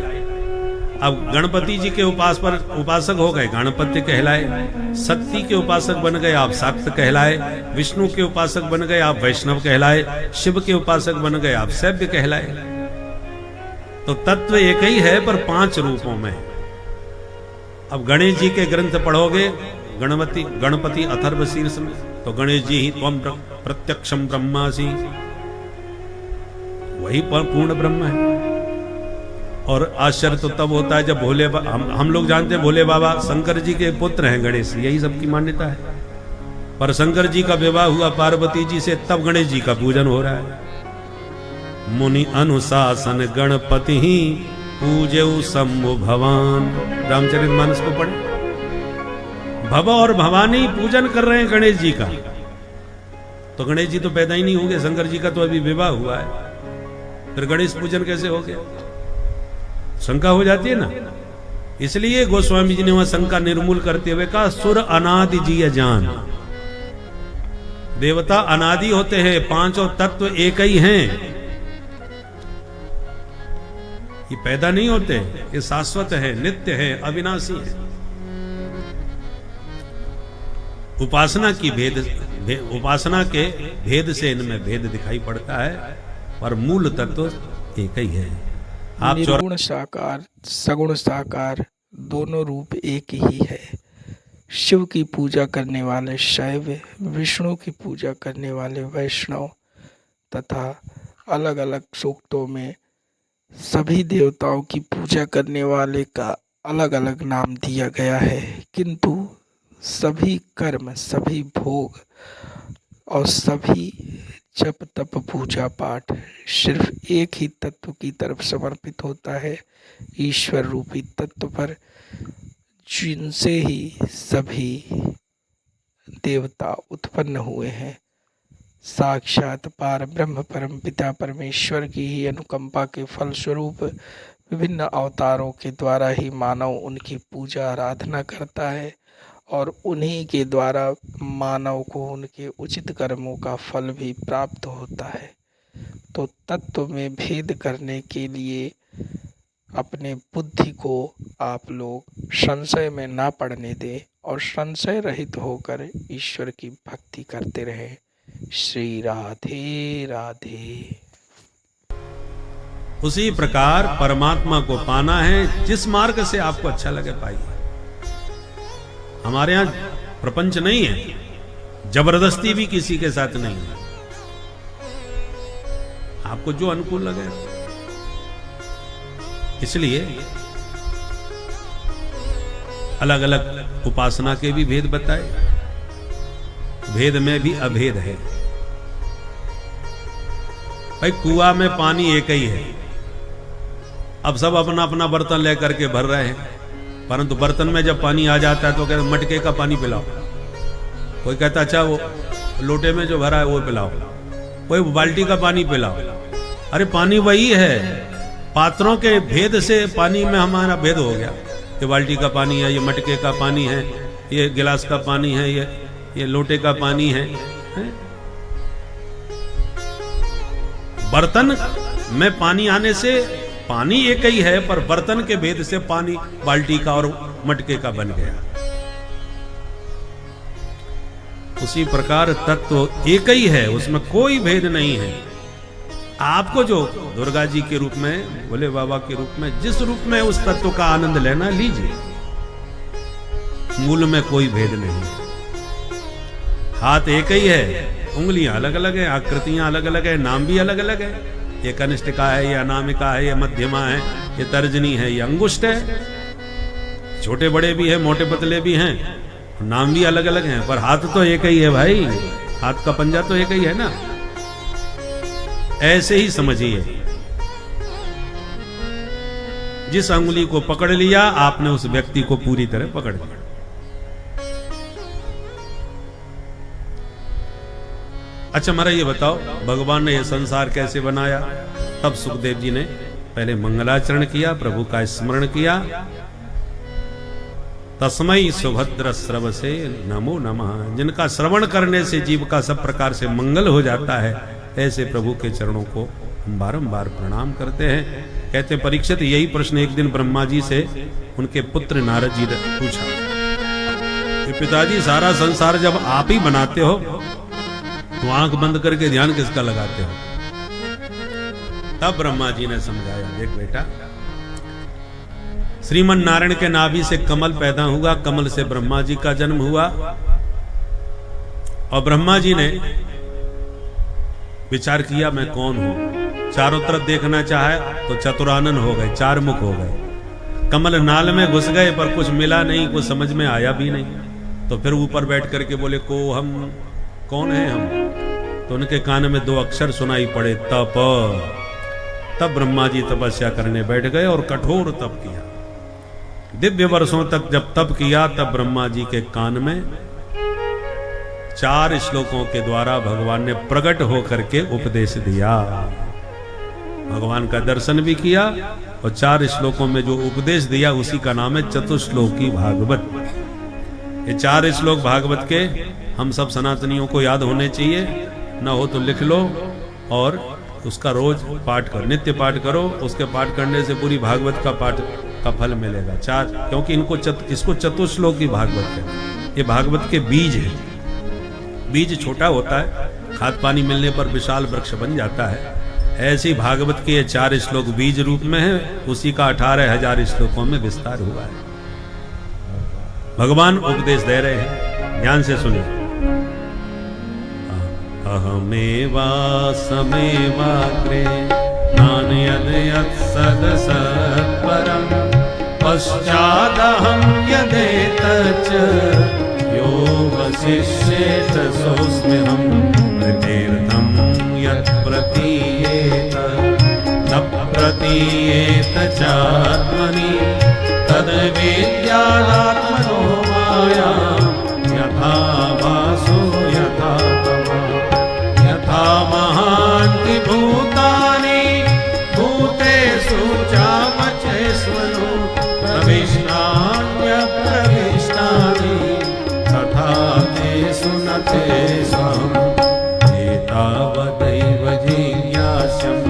अब गणपति जी के उपासक हो गए, गणपति कहलाए। शक्ति के उपासक बन गए, आप शाक्त कहलाए। विष्णु के उपासक बन गए, आप वैष्णव कहलाए। शिव के उपासक बन गए, आप शैव्य कहलाए। तो तत्व एक ही है पर 5 रूपों में। अब गणेश जी के ग्रंथ पढ़ोगे, गणपति अथर्व शीर्ष में, तो गणेश जी ही त्वम प्रत्यक्षम ब्रह्मासि, वही पूर्ण ब्रह्म है। और आश्चर्य तो तब होता है जब भोले हम लोग जानते हैं भोले बाबा शंकर जी के पुत्र हैं गणेश, यही सबकी मान्यता है। पर शंकर जी का विवाह हुआ पार्वती जी से, तब गणेश जी का पूजन हो रहा है। मुनि अनुशासन गणपति ही पूज्यौ शंभु भवान, रामचरितमानस को पढ़े। भव और भवानी पूजन कर रहे हैं गणेश जी का। तो गणेश जी तो पैदा ही नहीं होंगे, शंकर जी का तो अभी विवाह हुआ है, फिर गणेश पूजन कैसे हो गया? शंका हो जाती है ना। इसलिए गोस्वामी जी ने वहां शंका निर्मूल करते हुए कहा, सुर अनादि जी जान। देवता अनादि होते हैं, 5 तत्व एक ही हैं, ये पैदा नहीं होते, ये शाश्वत है, नित्य है, अविनाशी है। उपासना के भेद से इनमें भेद दिखाई पड़ता है, पर मूल तत्व एक ही है। आप निर्गुण साकार, सगुण साकार दोनों रूप एक ही है। शिव की पूजा करने वाले शैव, विष्णु की पूजा करने वाले वैष्णव, तथा अलग अलग सूक्तों में सभी देवताओं की पूजा करने वाले का अलग अलग नाम दिया गया है। किंतु सभी कर्म, सभी भोग और सभी जप तप पूजा पाठ सिर्फ एक ही तत्व की तरफ समर्पित होता है, ईश्वर रूपी तत्व पर, जिनसे ही सभी देवता उत्पन्न हुए हैं। साक्षात पार ब्रह्म परम पिता परमेश्वर की ही अनुकंपा के फलस्वरूप विभिन्न अवतारों के द्वारा ही मानव उनकी पूजा आराधना करता है, और उन्हीं के द्वारा मानव को उनके उचित कर्मों का फल भी प्राप्त होता है। तो तत्व में भेद करने के लिए अपने बुद्धि को आप लोग संशय में ना पड़ने दें और संशय रहित होकर ईश्वर की भक्ति करते रहें। श्री राधे राधे। उसी प्रकार परमात्मा को पाना है, जिस मार्ग से आपको अच्छा लगे पाइए। हमारे यहां प्रपंच नहीं है, जबरदस्ती भी किसी के साथ नहीं है, आपको जो अनुकूल लगे। इसलिए अलग अलग उपासना के भी भेद बताए, भेद में भी अभेद है। भाई कुआं में पानी एक ही है, अब सब अपना अपना बर्तन लेकर के भर रहे हैं, परंतु बर्तन में जब पानी आ जाता है तो कहते मटके का पानी पिलाओ, कोई कहता अच्छा वो लोटे में जो भरा है वो पिलाओ, कोई बाल्टी का पानी पिलाओ। अरे पानी वही है, पात्रों के भेद से पानी में हमारा भेद हो गया। ये बाल्टी का पानी है, ये मटके का पानी है, ये गिलास का पानी है, ये लोटे का पानी है। बर्तन में पानी आने से पानी एक ही है, पर बर्तन के भेद से पानी बाल्टी का और मटके का बन गया। उसी प्रकार तत्व एक ही है, उसमें कोई भेद नहीं है। आपको जो दुर्गा जी के रूप में, भोले बाबा के रूप में, जिस रूप में उस तत्व का आनंद लेना लीजिए, मूल में कोई भेद नहीं। हाथ एक ही है, उंगलियां अलग अलग है, आकृतियां अलग अलग है, नाम भी अलग अलग है। ये कनिष्ठिका है, ये अनामिका है, ये मध्यमा है, ये तर्जनी है, ये अंगुष्ठ है। छोटे बड़े भी हैं, मोटे पतले भी हैं, नाम भी अलग अलग हैं, पर हाथ तो एक ही है भाई, हाथ का पंजा तो एक ही है ना। ऐसे ही समझिए, जिस अंगुली को पकड़ लिया आपने उस व्यक्ति को पूरी तरह पकड़ लिया। अच्छा महाराज ये बताओ, भगवान ने यह संसार कैसे बनाया? तब सुखदेव जी ने पहले मंगलाचरण किया, प्रभु का स्मरण किया। तस्मै सुभद्र श्रव से नमो नमः। जिनका श्रवण करने से जीव का सब प्रकार से मंगल हो जाता है, ऐसे प्रभु के चरणों को हम बारंबार प्रणाम करते हैं। कहते परीक्षित, यही प्रश्न एक दिन ब्रह्मा जी से उनके पुत्र नारद जी ने पूछा कि पिताजी सारा संसार जब आप ही बनाते हो तो आंख बंद करके ध्यान किसका लगाते हो? तब ब्रह्मा जी ने समझाया, देख बेटा, श्रीमन नारायण के नाभि से कमल पैदा हुआ, कमल से ब्रह्मा जी का जन्म हुआ, और ब्रह्मा जी ने विचार किया मैं कौन हूं। चारों तरफ देखना चाहे तो चतुरानन हो गए, चार मुख हो गए। कमल नाल में घुस गए पर कुछ मिला नहीं, कुछ समझ में आया भी नहीं। तो फिर ऊपर बैठ करके बोले को हम, कौन है हम? तो उनके कान में दो अक्षर सुनाई पड़े, तप। तब ब्रह्मा जी तपस्या करने बैठ गए और कठोर तप किया। दिव्य वर्षों तक जब तप किया, तब ब्रह्मा जी के कान में 4 श्लोकों के द्वारा भगवान ने प्रकट होकर के उपदेश दिया। भगवान का दर्शन भी किया और 4 श्लोकों में जो उपदेश दिया उसी का नाम है चतुश्लोकी भागवत। ये 4 श्लोक भागवत के हम सब सनातनियों को याद होने चाहिए, ना हो तो लिख लो और उसका रोज पाठ करो, नित्य पाठ करो। उसके पाठ करने से पूरी भागवत का पाठ का फल मिलेगा। 4, क्योंकि इसको चतुश्लोकी भागवत है। ये भागवत के बीज है। बीज छोटा होता है, खाद पानी मिलने पर विशाल वृक्ष बन जाता है। ऐसे ही भागवत के ये 4 श्लोक बीज रूप में है, उसी का 18,000 श्लोकों में विस्तार हुआ है। भगवान उपदेश दे रहे हैं, ध्यान से सुनिए। अहमेवा समेवाग्रे नान्यद् यत्सदसत्परम् पश्चादहं यदेतच्च यो वसिष्येत सोऽस्म्यहं प्रतीर्थं यत् प्रतीयेत न प्रतीयेत चात्मनि तद्विद्यादात्मनो माया यथा वासो यथा महान्ति भूतानि भूतेषु चामचेष्वनु प्रविष्टान्यप्रविष्टानि तथा तेषु न तेषाम् एतावदैव जिज्ञास्यं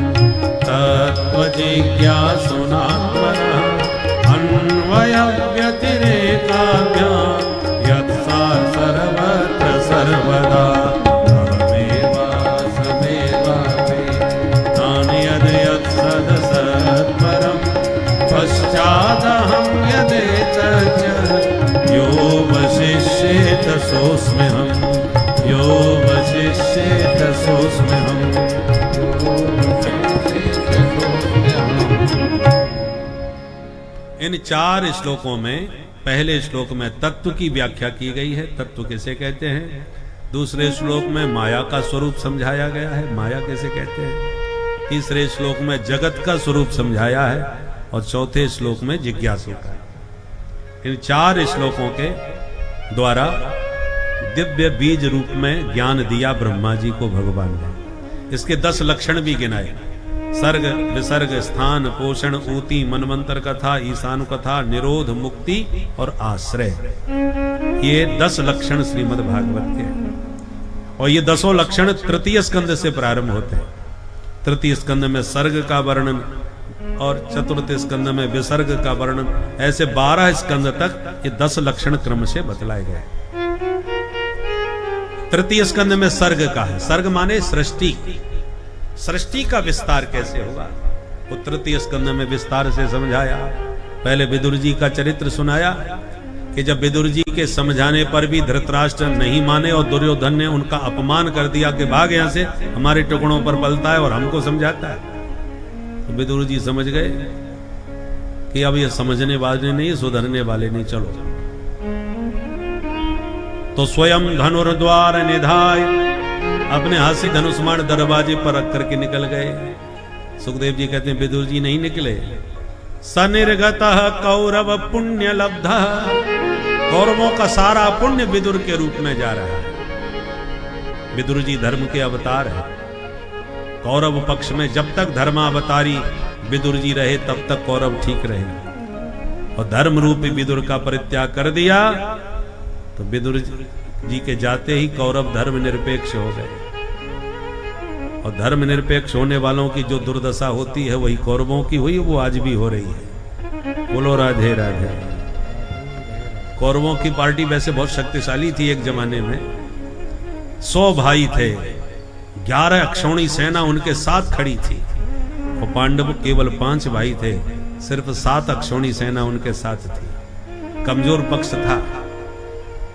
तत्त्वजिज्ञासुनात्मनः अन्वयव्यतिरेकाभ्यां यत्सा सर्वत्र सर्वदा पश्चादहं यदेतच्च यो वसिष्येत सोऽस्म्यहं यो वसिष्येत सोऽस्म्यहं। इन 4 श्लोकों में पहले श्लोक में तत्व की व्याख्या की गई है, तत्व किसे कहते हैं। दूसरे श्लोक में माया का स्वरूप समझाया गया है, माया किसे कहते हैं। तीसरे श्लोक में जगत का स्वरूप समझाया है और चौथे श्लोक में जिज्ञासु का। इन 4 श्लोकों के द्वारा दिव्य बीज रूप में ज्ञान दिया ब्रह्मा जी को भगवान ने। इसके 10 लक्षण भी गिनाए, सर्ग विसर्ग स्थान पोषण ऊती मनवंतर कथा ईशान कथा निरोध मुक्ति और आश्रय। ये 10 लक्षण श्रीमद् भागवत के, और ये 10 लक्षण तृतीय स्कंद से प्रारंभ होते हैं। तृतीय स्कंद में सर्ग का वर्णन और चतुर्थ स्कंद में विसर्ग का वर्णन, ऐसे 12 स्कंद तक ये 10 लक्षण क्रम से बतलाए गए। तृतीय स्कंद में सर्ग का है, सर्ग माने सृष्टि, सृष्टि का विस्तार कैसे होगा वो तृतीय स्कंद में विस्तार से समझाया। पहले विदुर जी का चरित्र सुनाया कि जब विदुर जी के समझाने पर भी धृतराष्ट्र नहीं माने और दुर्योधन ने उनका अपमान कर दिया कि भाग यहां से, हमारे टुकड़ों पर पलता है और हमको समझाता है। तो विदुर जी समझ गए कि अब ये समझने वाले नहीं, सुधरने वाले नहीं, चलो। तो स्वयं धनुर्द्वार निधाय अपने हाथ से धनुष्मान दरवाजे पर रख करके निकल गए। सुखदेव जी कहते हैं विदुर जी नहीं निकले। सनिर्गतः कौरव पुण्य लब्धा, कौरवों का सारा पुण्य विदुर के रूप में जा रहा है। विदुर जी धर्म के अवतार है। कौरव पक्ष में जब तक धर्मावतारी विदुर जी रहे तब तक कौरव ठीक रहे, और धर्म रूपी विदुर का परित्याग कर दिया तो विदुर जी के जाते ही कौरव धर्म निरपेक्ष हो गए। और धर्म निरपेक्ष होने वालों की जो दुर्दशा होती है वही कौरवों की हुई, वो आज भी हो रही है। बोलो राधे राधे। कौरवों की पार्टी वैसे बहुत शक्तिशाली थी एक जमाने में। 100 भाई थे, 11 अक्षौणी सेना उनके साथ खड़ी थी, और पांडव केवल 5 भाई थे, सिर्फ 7 अक्षौणी सेना उनके साथ थी। कमजोर पक्ष था,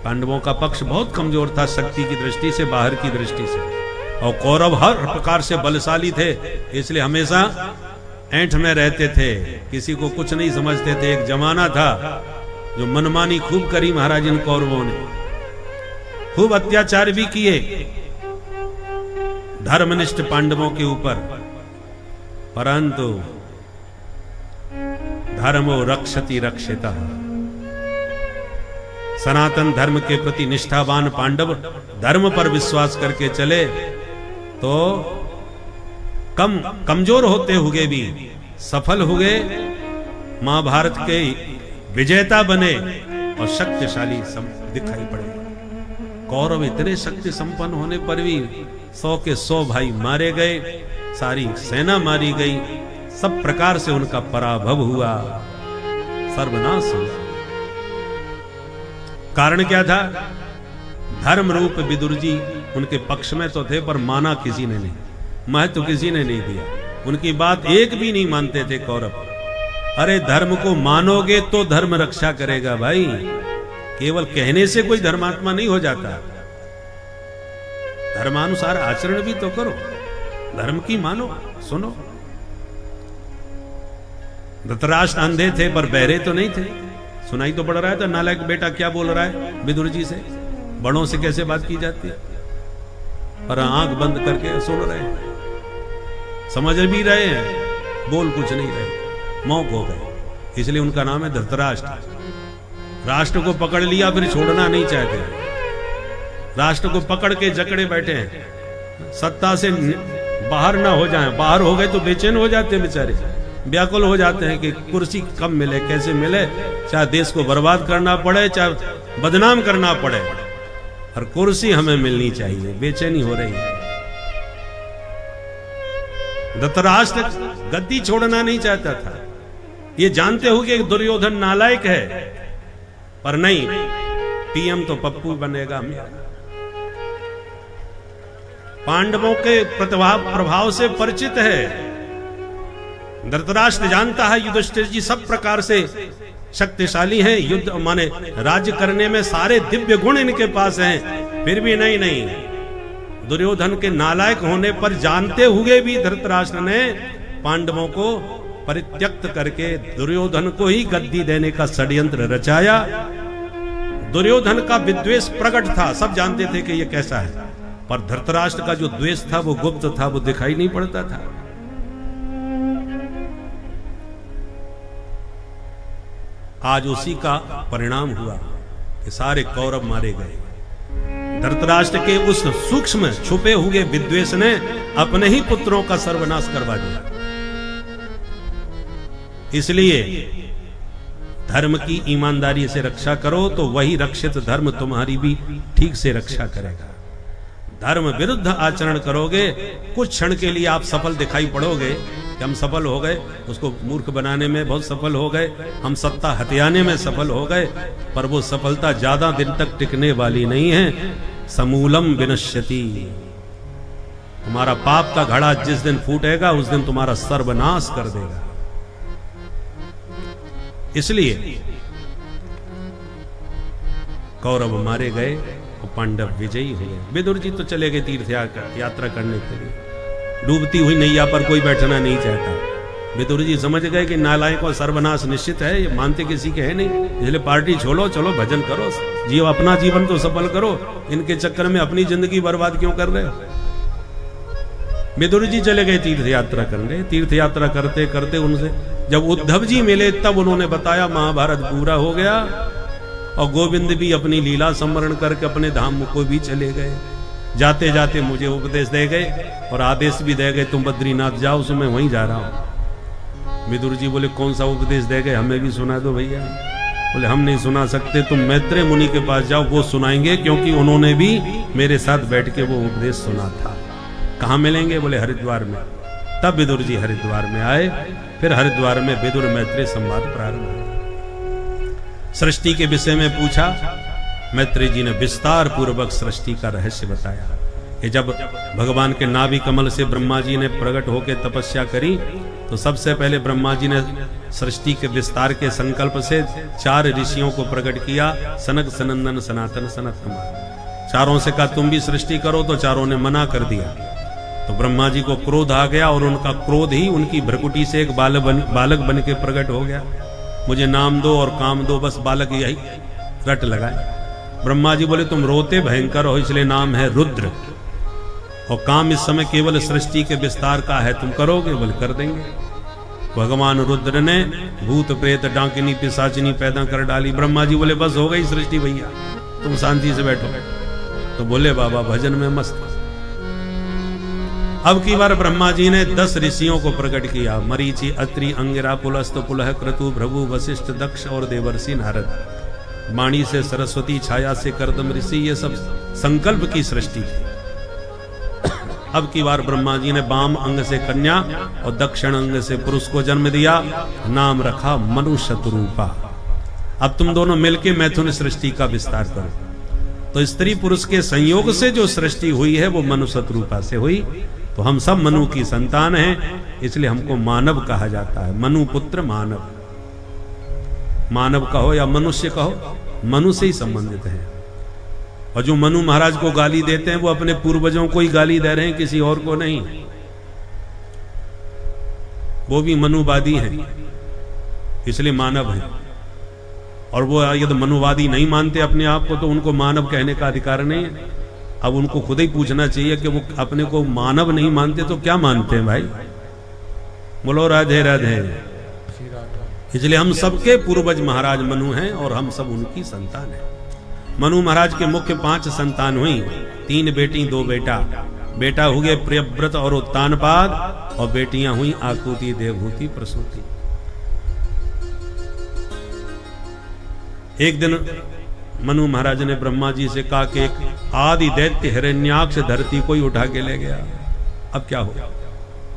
पांडवों का पक्ष बहुत कमजोर था, शक्ति की दृष्टि से, बाहर की दृष्टि से। और कौरव हर प्रकार से बलशाली थे, इसलिए हमेशा ऐंठ में रहते थे, किसी को कुछ नहीं समझते थे। एक जमाना था जो मनमानी खूब करी महाराज इन कौरवों ने, खूब अत्याचार भी किए धर्मनिष्ठ पांडवों के ऊपर, परंतु धर्मो रक्षति रक्षिता। सनातन धर्म के प्रति निष्ठावान पांडव धर्म पर विश्वास करके चले तो कमजोर होते हुए भी सफल हुए, महाभारत के विजेता बने और शक्तिशाली दिखाई पड़े। कौरव इतने शक्ति संपन्न होने पर भी 100 के 100 भाई मारे गए, सारी सेना मारी गई, सब प्रकार से उनका पराभव हुआ, सर्वनाश हुआ। कारण क्या था? धर्म रूप विदुर जी उनके पक्ष में तो थे, पर माना किसी ने नहीं, महत्व किसी ने नहीं दिया, उनकी बात एक भी नहीं मानते थे कौरव। अरे धर्म को मानोगे तो धर्म रक्षा करेगा भाई, केवल कहने से कोई धर्मात्मा नहीं हो जाता। धर्मानुसार आचरण भी तो करो, धर्म की मानो, सुनो। धृतराष्ट्र अंधे थे पर बहरे तो नहीं थे, सुनाई तो पड़ रहा है। तो नालायक बेटा क्या बोल रहा है विदुर जी से, बड़ों से कैसे बात की जाती है, पर आंख बंद करके सुन रहे हैं, समझ भी रहे हैं, बोल कुछ नहीं रहे, मौक हो गए। इसलिए उनका नाम है धृतराष्ट्र। राष्ट्र को पकड़ लिया फिर छोड़ना नहीं चाहते, राष्ट्र को पकड़ के जकड़े बैठे हैं, सत्ता से बाहर ना हो जाएं। बाहर हो गए तो बेचैन हो जाते हैं बेचारे, व्याकुल हो जाते हैं कि कुर्सी कब मिले, कैसे मिले, चाहे देश को बर्बाद करना पड़े, चाहे बदनाम करना पड़े, और कुर्सी हमें मिलनी चाहिए, बेचैनी हो रही है। धृतराष्ट्र गद्दी छोड़ना नहीं चाहता था, ये जानते हुए कि दुर्योधन नालायक है, पर नहीं, पीएम तो पप्पू बनेगा। पांडवों के प्रभाव से परिचित है। धृतराष्ट्र जानता है युधिष्ठिर जी सब प्रकार से शक्तिशाली हैं, युद्ध माने राज्य करने में सारे दिव्य गुण इनके पास हैं, फिर भी नहीं, दुर्योधन के नालायक होने पर जानते हुए भी धृतराष्ट्र ने पांडवों को परित्यक्त करके दुर्योधन को ही गद्दी देने का षड्यंत्र रचाया। दुर्योधन का विद्वेष प्रकट था, सब जानते थे कि ये कैसा है, पर धृतराष्ट्र का जो द्वेष था वो गुप्त था, वो दिखाई नहीं पड़ता था। आज उसी का परिणाम हुआ कि सारे कौरव मारे गए। धृतराष्ट्र के उस सूक्ष्म छुपे हुए विद्वेष ने अपने ही पुत्रों का सर्वनाश करवा दिया। इसलिए धर्म की ईमानदारी से रक्षा करो तो वही रक्षित धर्म तुम्हारी भी ठीक से रक्षा करेगा। धर्म विरुद्ध आचरण करोगे, कुछ क्षण के लिए आप सफल दिखाई पड़ोगे कि हम सफल हो गए, उसको मूर्ख बनाने में बहुत सफल हो गए, हम सत्ता हथियाने में सफल हो गए, पर वो सफलता ज्यादा दिन तक टिकने वाली नहीं है। समूलम विनश्यति, तुम्हारा पाप का घड़ा जिस दिन फूटेगा उस दिन तुम्हारा सर्वनाश कर देगा। इसलिए कौरव मारे गए और पांडव विजयी हुए। विदुर जी तो चले गए तीर्थ यात्रा करने के लिए, डूबती हुई नैया पर कोई बैठना नहीं चाहता, विदुर जी समझ गए कि नालायक और सर्वनाश निश्चित है, ये मानते किसी के है नहीं, इसलिए पार्टी छोड़ो, चलो भजन करो, जीव अपना जीवन तो सफल करो, इनके चक्कर में अपनी जिंदगी बर्बाद क्यों कर रहे हो। विदुर जी चले गए तीर्थ यात्रा करने। तीर्थ यात्रा करते करते उनसे जब उद्धव जी मिले तब उन्होंने बताया महाभारत पूरा हो गया और गोविंद भी अपनी लीला स्मरण करके अपने धाम को भी चले गए। जाते जाते मुझे उपदेश दे गए और आदेश भी दे गए तुम बद्रीनाथ जाओ, उसमें वहीं जा रहा हूं। विदुर जी बोले कौन सा उपदेश दे गए, हमें भी सुना दो भैया। बोले हम नहीं सुना सकते, तुम मैत्रेय मुनि के पास जाओ, वो सुनाएंगे, क्योंकि उन्होंने भी मेरे साथ बैठ के वो उपदेश सुना था। कहाँ मिलेंगे, बोले हरिद्वार में। तब विदुर जी हरिद्वार में आए। फिर हरिद्वार में विदुर मैत्रेय संवाद प्रारंभ हुआ। सृष्टि के विषय में पूछा, मैत्रेय जी ने विस्तार पूर्वक सृष्टि का रहस्य बताया। ये जब भगवान के नाभि कमल से ब्रह्मा जी ने प्रकट होकर तपस्या करी तो सबसे पहले ब्रह्मा जी ने सृष्टि के विस्तार के संकल्प से 4 ऋषियों को प्रकट किया, सनक सनंदन सनातन सनत कुमार। चारों से कहा तुम भी सृष्टि करो, तो चारों ने मना कर दिया। तो ब्रह्मा जी को क्रोध आ गया और उनका क्रोध ही उनकी भ्रकुटी से एक बालक बन के प्रकट हो गया। मुझे नाम दो और काम दो, बस बालक यही रट लगाए। ब्रह्मा जी बोले तुम रोते भयंकर हो, इसलिए नाम है रुद्र, और काम इस समय केवल सृष्टि के विस्तार का है, तुम करोगे, बोले कर देंगे। भगवान रुद्र ने भूत प्रेत डाकिनी पिशाचिनी पैदा कर डाली। ब्रह्मा जी बोले बस हो गई सृष्टि भैया, तुम शांति से बैठो। तो बोले बाबा भजन में मस्त। अब की बार ब्रह्मा जी ने 10 ऋषियों को प्रकट किया, मरीचि, अत्रि, अंगिरा, पुलस्त, पुलह, क्रतु, भृगु, वशिष्ठ, दक्ष और देवर्षि नारद। वाणी से सरस्वती, छाया से करदम ऋषि, ये सब संकल्प की सृष्टि थी। अब की बार ब्रह्मा जी ने वाम अंग से कन्या और दक्षिण अंग से पुरुष को जन्म दिया, नाम रखा मनु शतरूपा। अब तुम दोनों मिलके मैथुन सृष्टि का विस्तार करो। तो स्त्री पुरुष के संयोग से जो सृष्टि हुई है वो मनु शतरूपा से हुई। तो हम सब मनु की संतान हैं, इसलिए हमको मानव कहा जाता है। मनु पुत्र मानव, मानव कहो या मनुष्य कहो, मनु से ही संबंधित है। और जो मनु महाराज को गाली देते हैं वो अपने पूर्वजों को ही गाली दे रहे हैं, किसी और को नहीं। वो भी मनुवादी हैं, इसलिए मानव है। और वो यदि मनुवादी नहीं मानते अपने आप को तो उनको मानव कहने का अधिकार नहीं है। अब उनको खुद ही पूछना चाहिए कि वो अपने को मानव नहीं मानते तो क्या मानते हैं भाई। बोलो राधे राधे। इसलिए हम सबके पूर्वज महाराज मनु हैं और हम सब उनकी संतान हैं। मनु महाराज के मुख्य 5 संतान हुई, 3 बेटी 2 बेटा। बेटा हुए प्रियव्रत और उत्तानपाद, और बेटियां हुई आकुति, देवहूति, प्रसूति। एक दिन मनु महाराज ने ब्रह्मा जी से कहा कि एक आदि दैत्य हिरण्याक्ष धरती को ही उठा के ले गया, अब क्या हो।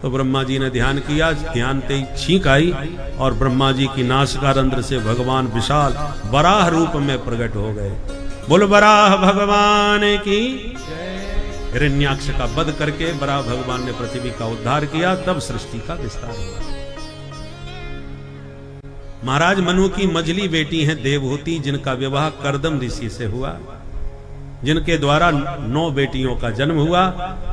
तो ब्रह्मा जी ने ध्यान किया, ध्यान ते ही छींक आई और ब्रह्मा जी की नासिकारंध्र से भगवान विशाल वराह रूप में प्रकट हो गए। बोल वराह भगवान की। हिरण्याक्ष का वध करके वराह भगवान ने पृथ्वी का उद्धार किया, तब सृष्टि का विस्तार हुआ। महाराज मनु की मझली बेटी हैं देवहूति, जिनका विवाह करदम ऋषि से हुआ, जिनके द्वारा 9 बेटियों का जन्म हुआ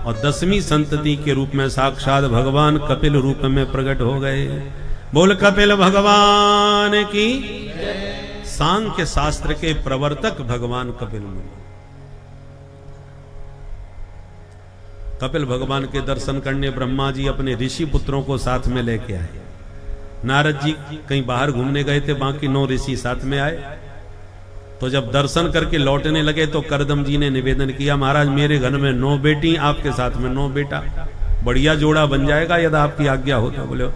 और 10वीं संतति के रूप में साक्षात भगवान कपिल रूप में प्रकट हो गए। बोल कपिल भगवान की। सांख्य शास्त्र के प्रवर्तक भगवान कपिल मुनि। कपिल भगवान के दर्शन करने ब्रह्मा जी अपने ऋषि पुत्रों को साथ में लेके आए। नारद जी कहीं बाहर घूमने गए थे, बाकी 9 ऋषि साथ में आए। तो जब दर्शन करके लौटने लगे तो करदम जी ने निवेदन किया, महाराज मेरे घर में 9 बेटी, आपके साथ में 9 बेटा, बढ़िया जोड़ा बन जाएगा यदि आपकी आज्ञा हो तो। बोले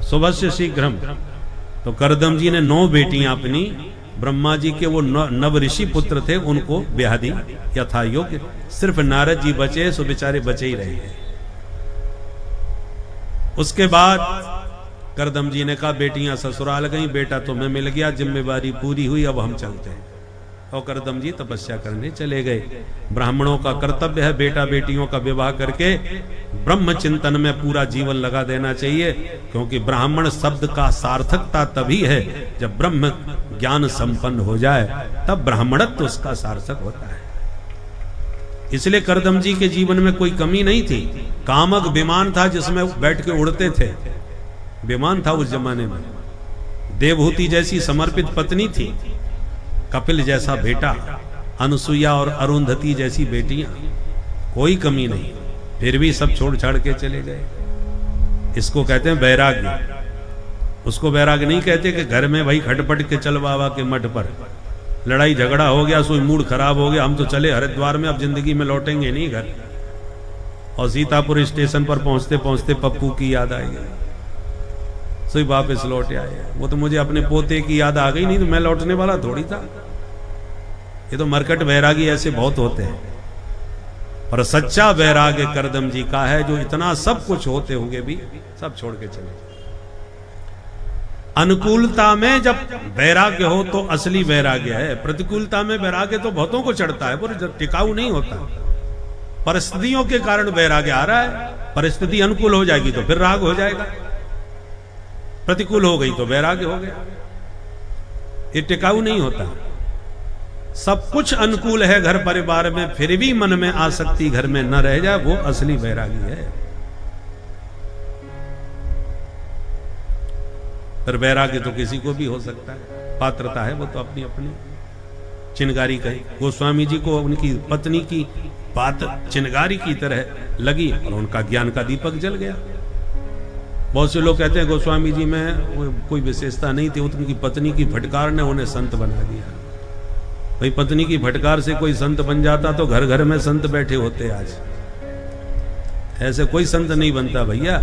सुभस्य शीघ्रम। तो करदम जी ने 9 बेटियां अपनी ब्रह्मा जी के वो 9 ऋषि पुत्र थे उनको ब्याह दी यथा योग्य। सिर्फ नारद जी बचे, सो बेचारे बचे ही रहे। उसके बाद करदम जी ने कहा बेटियां ससुराल गई, बेटा तुम्हें मिल गया, जिम्मेवारी पूरी हुई, अब हम चलते हैं। और करदम जी तपस्या करने चले गए। ब्राह्मणों का कर्तव्य है बेटा बेटियों का विवाह करके ब्रह्म चिंतन में पूरा जीवन लगा देना चाहिए, क्योंकि ब्राह्मण शब्द का सार्थकता तभी है जब ब्रह्म ज्ञान संपन्न हो जाए, तब ब्राह्मणत्व उसका सार्थक होता है। इसलिए करदम जी के जीवन में कोई कमी नहीं थी। कामक विमान था जिसमें बैठ के उड़ते थे, विमान था उस जमाने में। देवहूति जैसी समर्पित पत्नी थी, कपिल जैसा बेटा, अनुसुईया और अरुंधति जैसी बेटियां, कोई कमी नहीं, फिर भी सब छोड़ छाड़ के चले गए। इसको कहते हैं वैराग्य। उसको वैराग्य नहीं कहते कि घर में भाई खटपट के चल बाबा के मठ पर, लड़ाई झगड़ा हो गया, सोई मूड खराब हो गया, हम तो चले हरिद्वार में, अब जिंदगी में लौटेंगे नहीं घर। और सीतापुर स्टेशन पर पहुंचते पहुंचते पप्पू की याद आई, सोई वापस लौटे आए। वो तो मुझे अपने पोते की याद आ गई, नहीं तो मैं लौटने वाला थोड़ी था। ये तो मरकट वैरागी ऐसे बहुत होते हैं। और सच्चा वैराग्य करदम जी का है, जो इतना सब कुछ होते होंगे भी सब छोड़ के चले। अनुकूलता में जब वैराग्य हो तो असली वैराग्य है। प्रतिकूलता में वैराग्य तो बहुतों को चढ़ता है, पर टिकाऊ नहीं होता। परिस्थितियों के कारण वैराग्य आ रहा है, परिस्थिति अनुकूल हो जाएगी तो फिर राग हो जाएगा, प्रतिकूल हो गई तो वैराग्य हो गया। ये टिकाऊ नहीं होता। सब कुछ अनुकूल है घर परिवार में, फिर भी मन में आसक्ति घर में न रह जाए, वो असली वैरागी है। पर वैराग्य तो किसी को भी हो सकता है, पात्रता है वो तो अपनी अपनी। चिनगारी कही, गोस्वामी जी को उनकी पत्नी की बात चिनगारी की तरह लगी और उनका ज्ञान का दीपक जल गया। बहुत से लोग कहते हैं गोस्वामी जी में कोई विशेषता नहीं थी, उनकी पत्नी की फटकार ने उन्हें संत बना दिया। भाई पत्नी की फटकार से कोई संत बन जाता तो घर घर में संत बैठे होते आज। ऐसे कोई संत नहीं बनता भैया।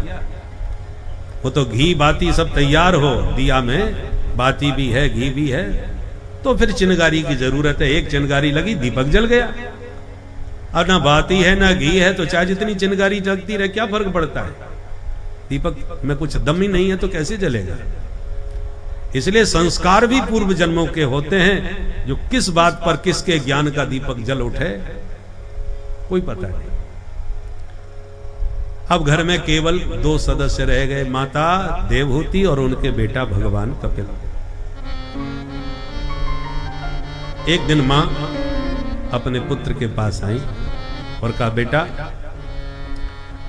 वो तो घी बाती सब तैयार हो दिया में, बाती भी है घी भी है, तो फिर चिनगारी की जरूरत है। एक चिनगारी लगी दीपक जल गया। और ना बाती है ना घी है तो चाहे जितनी चिनगारी जलती रहे क्या फर्क पड़ता है, दीपक में कुछ दम ही नहीं है तो कैसे जलेगा। इसलिए संस्कार भी पूर्व जन्मों के होते हैं, जो किस बात पर किसके ज्ञान का दीपक जल उठे कोई पता नहीं। अब घर में केवल 2 सदस्य रह गए, माता देवहूति और उनके बेटा भगवान कपिल। एक दिन मां अपने पुत्र के पास आई और कहा, बेटा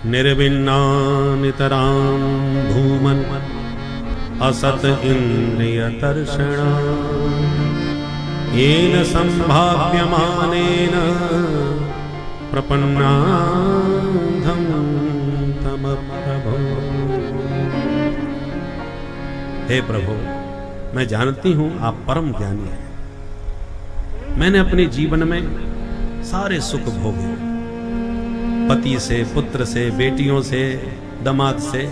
निर्विन्ना नितराम भूमन असत इंद्रिय तर्षणा येन संभाव्यमानेन प्रपन्नाधम तम प्रभो। हे प्रभु, मैं जानती हूं आप परम ज्ञानी हैं। मैंने अपने जीवन में सारे सुख भोगे, पति से, पुत्र से, बेटियों से, दामाद से,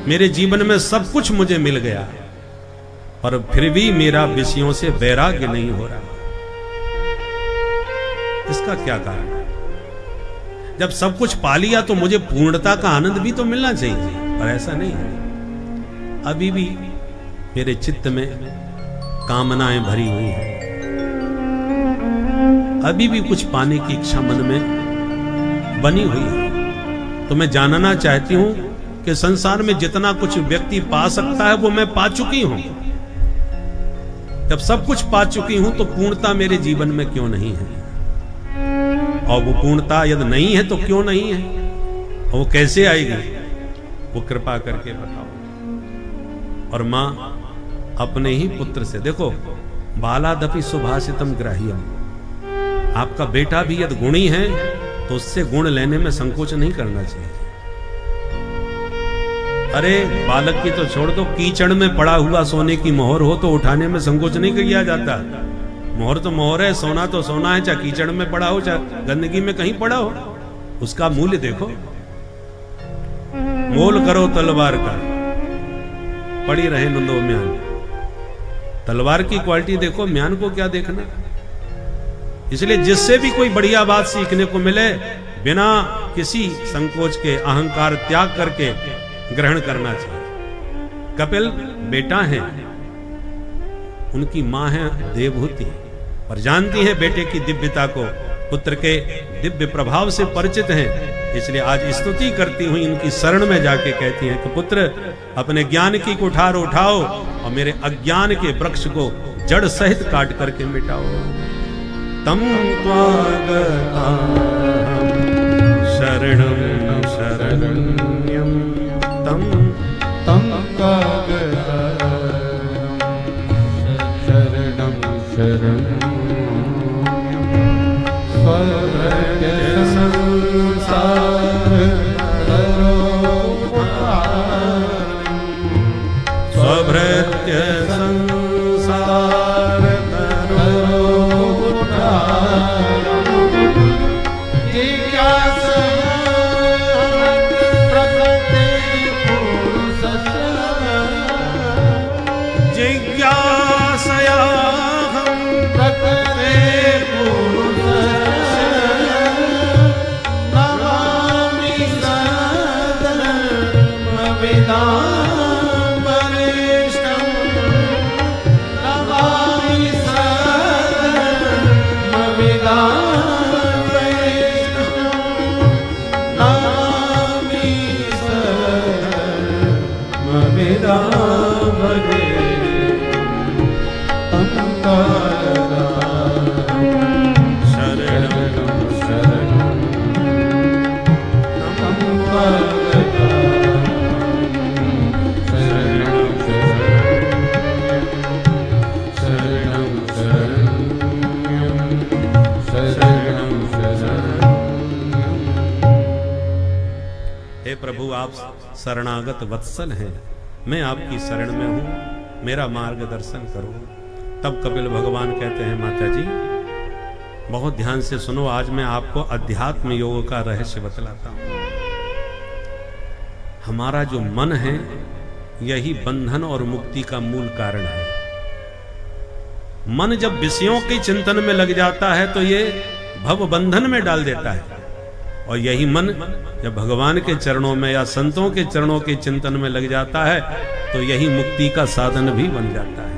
मेरे जीवन में सब कुछ मुझे मिल गया, पर फिर भी मेरा विषयों से वैराग्य नहीं हो रहा। इसका क्या कारण है? जब सब कुछ पा लिया तो मुझे पूर्णता का आनंद भी तो मिलना चाहिए, पर ऐसा नहीं है। अभी भी मेरे चित्त में कामनाएं भरी हुई हैं, अभी भी कुछ पाने की इच्छा मन में बनी हुई है। तो मैं जानना चाहती हूं कि संसार में जितना कुछ व्यक्ति पा सकता है वो मैं पा चुकी हूं। जब सब कुछ पा चुकी हूं तो पूर्णता मेरे जीवन में क्यों नहीं है? और वो पूर्णता यदि नहीं है तो क्यों नहीं है, और वो कैसे आएगी, वो कृपा करके बताओ। और मां अपने ही पुत्र से, देखो बालादपि सुभाषितम ग्राह्यम, आपका बेटा भी यदि गुणी है तो उससे गुण लेने में संकोच नहीं करना चाहिए। अरे बालक की तो छोड़ दो, कीचड़ में पड़ा हुआ सोने की मोहर हो तो उठाने में संकोच नहीं किया जाता। मोहर तो मोहर है, सोना तो सोना है, चाहे कीचड़ में पड़ा हो चाहे गंदगी में कहीं पड़ा हो, उसका मूल्य देखो। मोल करो तलवार का, पड़ी रहे नंदो म्यान। तलवार की क्वालिटी देखो, म्यान को क्या देखना। इसलिए जिससे भी कोई बढ़िया बात सीखने को मिले, बिना किसी संकोच के, अहंकार त्याग करके ग्रहण करना चाहिए। कपिल बेटा है, उनकी मां है देवहूति, और जानती है बेटे की दिव्यता को, पुत्र के दिव्य प्रभाव से परिचित हैं। इसलिए आज स्तुति करती हुई इनकी शरण में जाके कहती हैं कि पुत्र अपने ज्ञान की कुठार उठाओ और मेरे अज्ञान के वृक्ष को जड़ सहित काट करके मिटाओ। तम त्वागता शरणं शरण्यं तम तं शरणं शरणं स्वभृत्य संसार स्वभृत्य संसार जिज्ञासयाहं प्रकृते पुरुषस्य नमामि सधर्मविदां वरिष्ठं नमामि सधर्मविदां वरिष्ठं नमामि सधर्मविदां हे प्रभु, आप शरणागत वत्सल हैं, मैं आपकी शरण में हूं, मेरा मार्गदर्शन करो। तब कपिल भगवान कहते हैं, माता जी बहुत ध्यान से सुनो, आज मैं आपको अध्यात्म योग का रहस्य बतलाता हूं। हमारा जो मन है यही बंधन और मुक्ति का मूल कारण है। मन जब विषयों के चिंतन में लग जाता है तो ये भव बंधन में डाल देता है, और यही मन जब भगवान के चरणों में या संतों के चरणों के चिंतन में लग जाता है तो यही मुक्ति का साधन भी बन जाता है।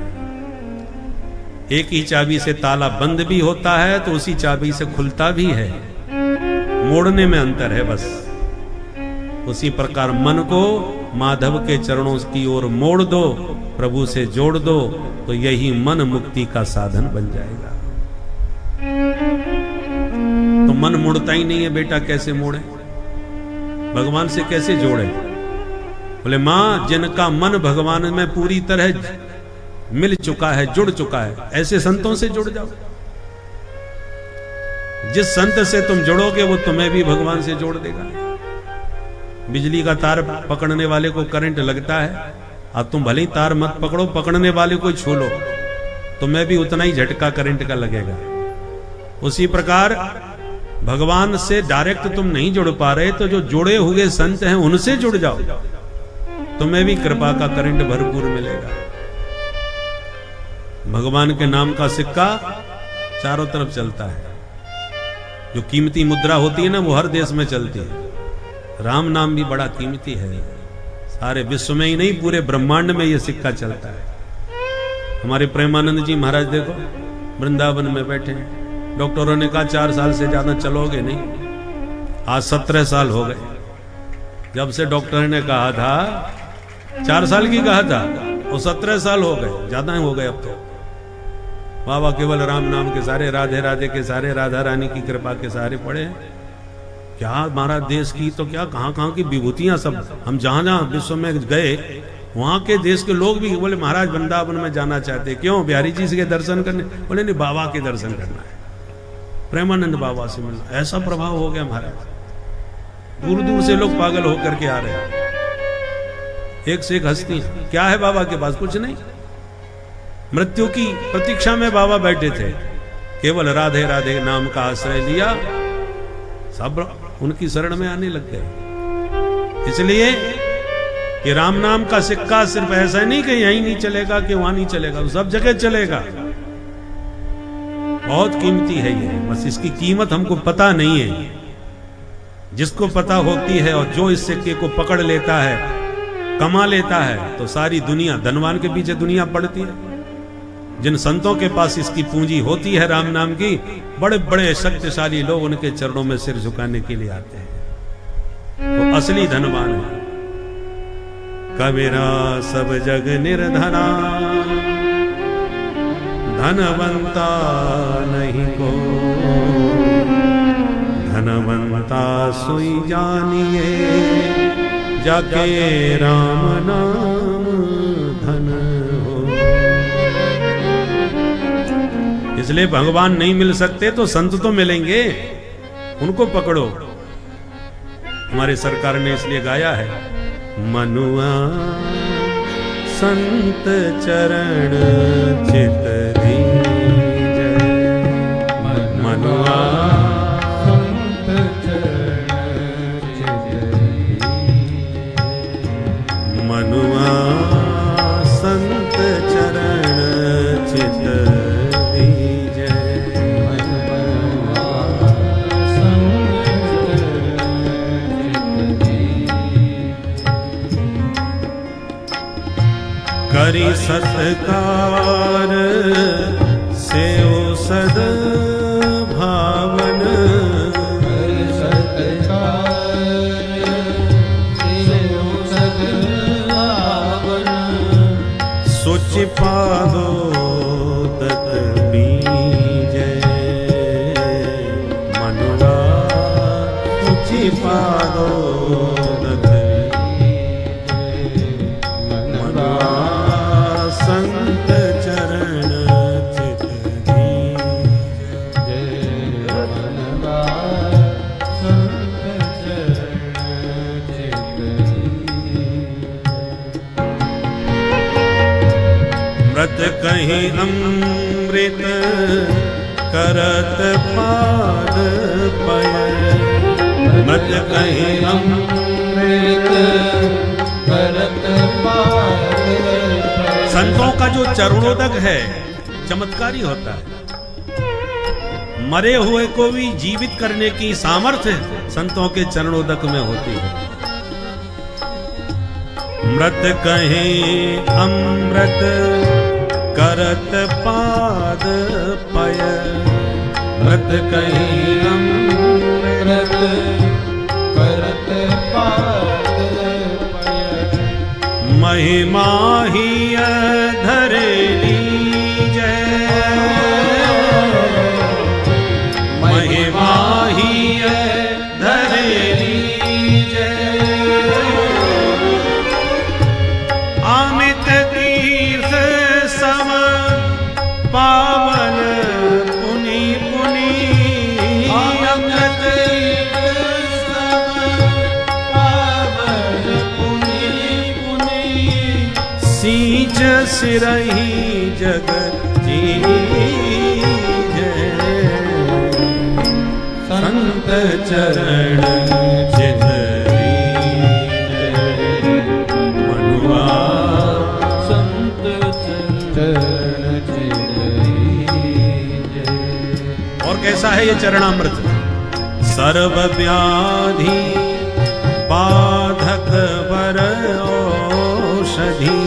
एक ही चाबी से ताला बंद भी होता है तो उसी चाबी से खुलता भी है, मोड़ने में अंतर है बस। उसी प्रकार मन को माधव के चरणों की ओर मोड़ दो, प्रभु से जोड़ दो, तो यही मन मुक्ति का साधन बन जाएगा। तो मन मुड़ता ही नहीं है बेटा, कैसे मोड़े, भगवान से कैसे जोड़े? बोले मां, जिनका मन भगवान में पूरी तरह मिल चुका है, जुड़ चुका है, ऐसे संतों से जुड़ जाओ। जिस संत से तुम जुड़ोगे वो तुम्हें भी भगवान से जोड़ देगा। बिजली का तार पकड़ने वाले को करंट लगता है, अब तुम भले ही तार मत पकड़ो, पकड़ने वाले को छू लो, तुम्हें भी उतना ही झटका करंट का लगेगा। उसी प्रकार भगवान से डायरेक्ट तुम नहीं जुड़ पा रहे तो जो जुड़े हुए संत हैं उनसे जुड़ जाओ, तुम्हें भी कृपा का करंट भरपूर मिलेगा। भगवान के नाम का सिक्का चारों तरफ चलता है। जो कीमती मुद्रा होती है ना, वो हर देश में चलती है। राम नाम भी बड़ा कीमती है, सारे विश्व में ही नहीं पूरे ब्रह्मांड में ये सिक्का चलता है। हमारे प्रेमानंद जी महाराज देखो वृंदावन में बैठे हैं, डॉक्टरों ने कहा 4 साल से ज्यादा चलोगे नहीं, आज 17 साल हो गए। जब से डॉक्टर ने कहा था 4 साल की कहा था, वो 17 साल हो गए, ज्यादा हो गए अब तो। बाबा केवल राम नाम के सारे, राधे राधे के सारे, राधा रानी की कृपा के सारे पड़े हैं। क्या हमारा देश की तो क्या कहां की विभूतियां सब, हम जहां विश्व में गए वहां के देश के लोग भी बोले महाराज वृंदावन में जाना चाहते। क्यों? बिहारी जी के दर्शन करने? बोले नहीं, बाबा के दर्शन करना है, प्रेमानंद बाबा से मिलना। ऐसा प्रभाव हो गया महाराज, दूर दूर से लोग पागल होकर के आ रहे हैं। एक से एक हस्ती। क्या है बाबा के पास? कुछ नहीं, मृत्यु की प्रतीक्षा में बाबा बैठे थे, केवल राधे राधे नाम का आश्रय लिया, सब उनकी शरण में आने लग गए। इसलिए कि राम नाम का सिक्का सिर्फ ऐसा नहीं कि यहीं नहीं चलेगा कि वहां नहीं चलेगा, सब जगह चलेगा। बहुत कीमती है ये, बस इसकी कीमत हमको पता नहीं है। जिसको पता होती है और जो इस सिक्के को पकड़ लेता है, कमा लेता है, तो सारी दुनिया, धनवान के पीछे दुनिया पड़ती है। जिन संतों के पास इसकी पूंजी होती है राम नाम की, बड़े बड़े शक्तिशाली लोग उनके चरणों में सिर झुकाने के लिए आते हैं, वो असली धनवान है। कबीरा सब जग निर्धना, धनवंता नहीं को, धनवंता सोई जानिए, जाके राम नाम धन हो। इसलिए भगवान नहीं मिल सकते तो संत तो मिलेंगे, उनको पकड़ो। हमारी सरकार ने इसलिए गाया है, मनुआ संत चरण चित दीजै, मनुआ संत चरण चित मनुआ संत चरण चित दीजै, करी सत्कार सेव सद भावन, सुचि पादो तत बीजै, मनुआ सुचि पादो तत मनुआ संत चरण चित दीजै, मृत कहीं अमृत करत पाद पय, मृत कहीं अमृत करत पाद पय। संतों का जो चरणोदक है चमत्कारी होता है। मरे हुए को भी जीवित करने की सामर्थ्य संतों के चरणोदक में होती है। मृत कहीं अमृत करत पाद पय, मृत कहीं अमृत करत पाद पय। महिमा ही धरे लीजै, महिमा ही धरे लीजै, अमित तीर्थ सम पावन पुनि पुनि, अमित तीर्थ सम पावन पुनि पुनि। सींच सिरहि जग जीजै, संत चरण चित दीजै, मनुआ संत चरण चित दीजै। और कैसा है ये चरणामृत? सर्व व्याधि बाधक वर औषधि,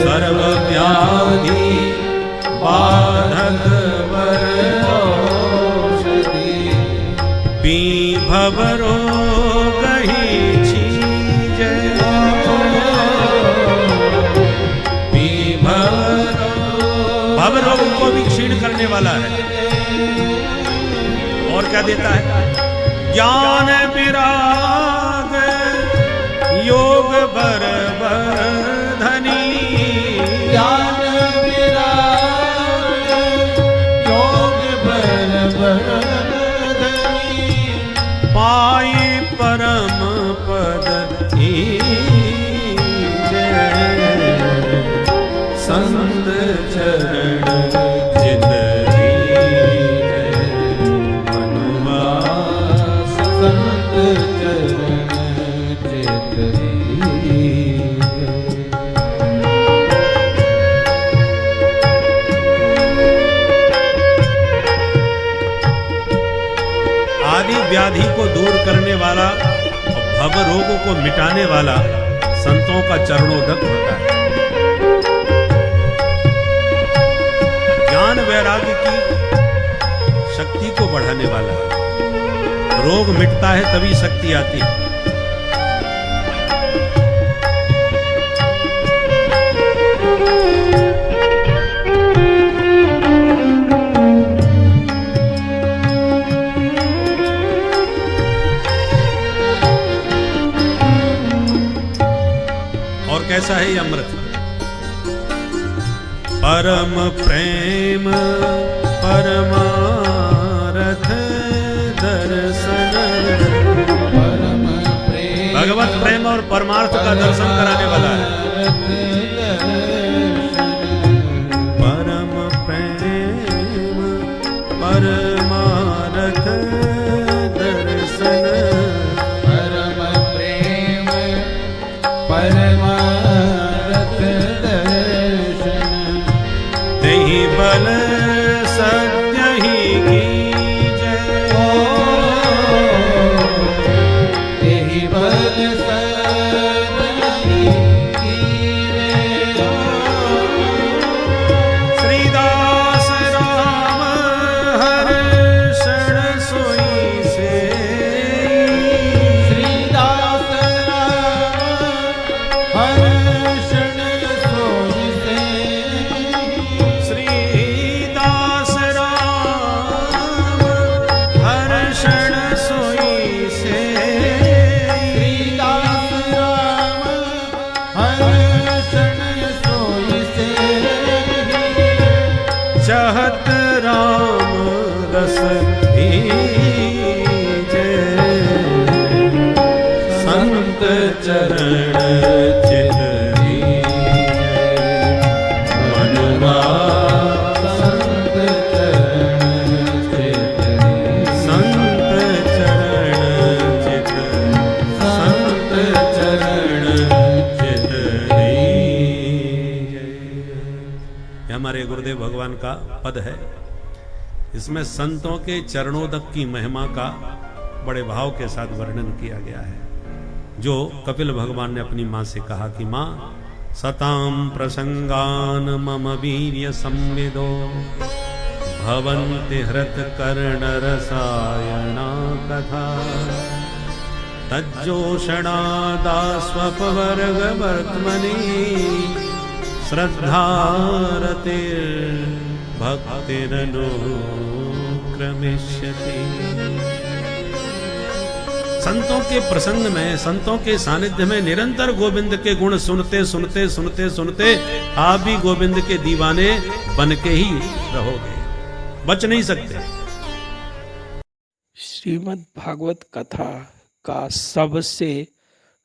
सर्व व्याधि बाधक वर औषधि। पी भव रोग ही छीजै, पी भव रोग को भी क्षीण करने वाला है। और क्या देता है? ज्ञान विराग योग बर धनी, ज्ञान विराग योग बर धनी। पाई परम पद ईजै, संत चरण चित दीजै, मनुआ संत चरण चित दीजै। आदि व्याधि को दूर करने वाला और भव रोगों को मिटाने वाला संतों का चरणोदक होता है। ज्ञान वैराग्य की शक्ति को बढ़ाने वाला है। रोग मिटता है तभी शक्ति आती है। अमृत। परम प्रेम परमारथ दर्शन, परम प्रेम भगवत प्रेम और परमार्थ का दर्शन कराने वाला है। परम प्रेम परमारथ दर्शन, परम प्रेम परमारथ दर्शन, तेहि बल सत्य ही कीजय, तेहि बल सत्य कीजय। श्रीदास राम हर्षण सोई से, श्रीदास राम हर्षण सोई से, श्रीदास राम हर्षण सोई से, श्रीदास राम हर्षण सोई से, चाहत राम रस भीजे, संत चरण चित दीजै, मनुआ संत चरण चित संत चरण चित, संत चरण चित दीजै। ये हमारे गुरुदेव भगवान का पद है। इसमें संतों के चरणोदक की महिमा का बड़े भाव के साथ वर्णन किया गया है, जो कपिल भगवान ने अपनी मां से कहा कि मां सताम प्रसंगान मम वीर्य संविदो भवन्ति हृत कर्ण रसायना कथा, तज्जोषणादास्वपवर्ग वर्त्मनि श्रद्धारतिर् भक्तिरनुक्रमिष्यति। संतों के प्रसंग में, संतों के सानिध्य में निरंतर गोविंद के गुण सुनते सुनते सुनते सुनते आप भी गोविंद के दीवाने बन के ही रहोगे, बच नहीं सकते। श्रीमद् भागवत कथा का सबसे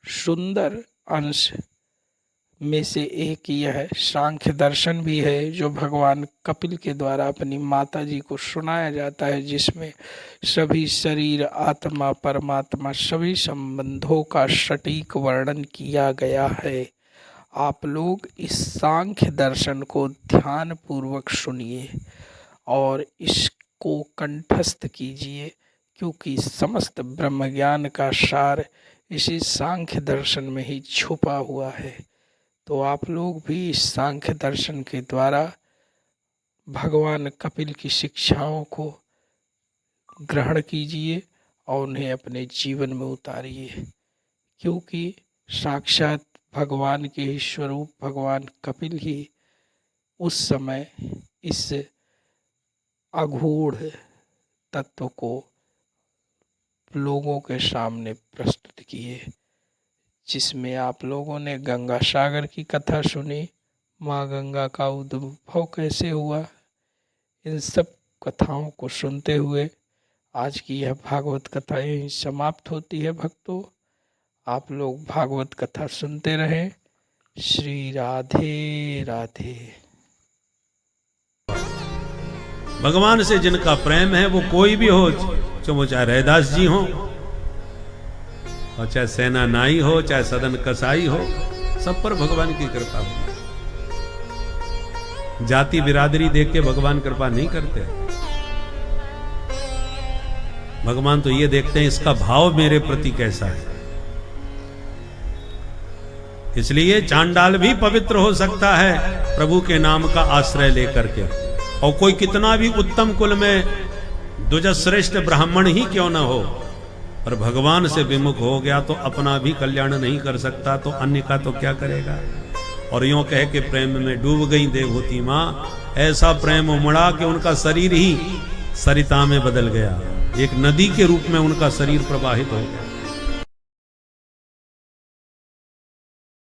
सुंदर अंश में से एक यह सांख्य दर्शन भी है, जो भगवान कपिल के द्वारा अपनी माता जी को सुनाया जाता है, जिसमें सभी शरीर, आत्मा, परमात्मा, सभी संबंधों का सटीक वर्णन किया गया है। आप लोग इस सांख्य दर्शन को ध्यान पूर्वक सुनिए और इसको कंठस्थ कीजिए, क्योंकि समस्त ब्रह्म ज्ञान का सार इसी सांख्य दर्शन में ही छुपा हुआ है। तो आप लोग भी इस सांख्य दर्शन के द्वारा भगवान कपिल की शिक्षाओं को ग्रहण कीजिए और उन्हें अपने जीवन में उतारिए, क्योंकि साक्षात भगवान के ही स्वरूप भगवान कपिल ही उस समय इस अगूढ़ तत्व को लोगों के सामने प्रस्तुत किए, जिसमें आप लोगों ने गंगा सागर की कथा सुनी, माँ गंगा का उद्भव कैसे हुआ। इन सब कथाओं को सुनते हुए आज की यह भागवत कथा यहीं समाप्त होती है। भक्तों, आप लोग भागवत कथा सुनते रहें। श्री राधे राधे। भगवान से जिनका प्रेम है वो कोई भी हो, चाहे रैदास जी हो और चाहे सेना नाई हो, चाहे सदन कसाई हो, सब पर भगवान की कृपा हो। जाति बिरादरी देख के भगवान कृपा नहीं करते। भगवान तो ये देखते हैं इसका भाव मेरे प्रति कैसा है। इसलिए चांडाल भी पवित्र हो सकता है प्रभु के नाम का आश्रय लेकर के, और कोई कितना भी उत्तम कुल में द्विजश्रेष्ठ ब्राह्मण ही क्यों न हो, पर भगवान से विमुख हो गया तो अपना भी कल्याण नहीं कर सकता, तो अन्य का तो क्या करेगा। और यूं कह के प्रेम में डूब गई देवहूति मां, ऐसा प्रेम उमड़ा कि उनका शरीर ही सरिता में बदल गया, एक नदी के रूप में उनका शरीर प्रवाहित हो गया।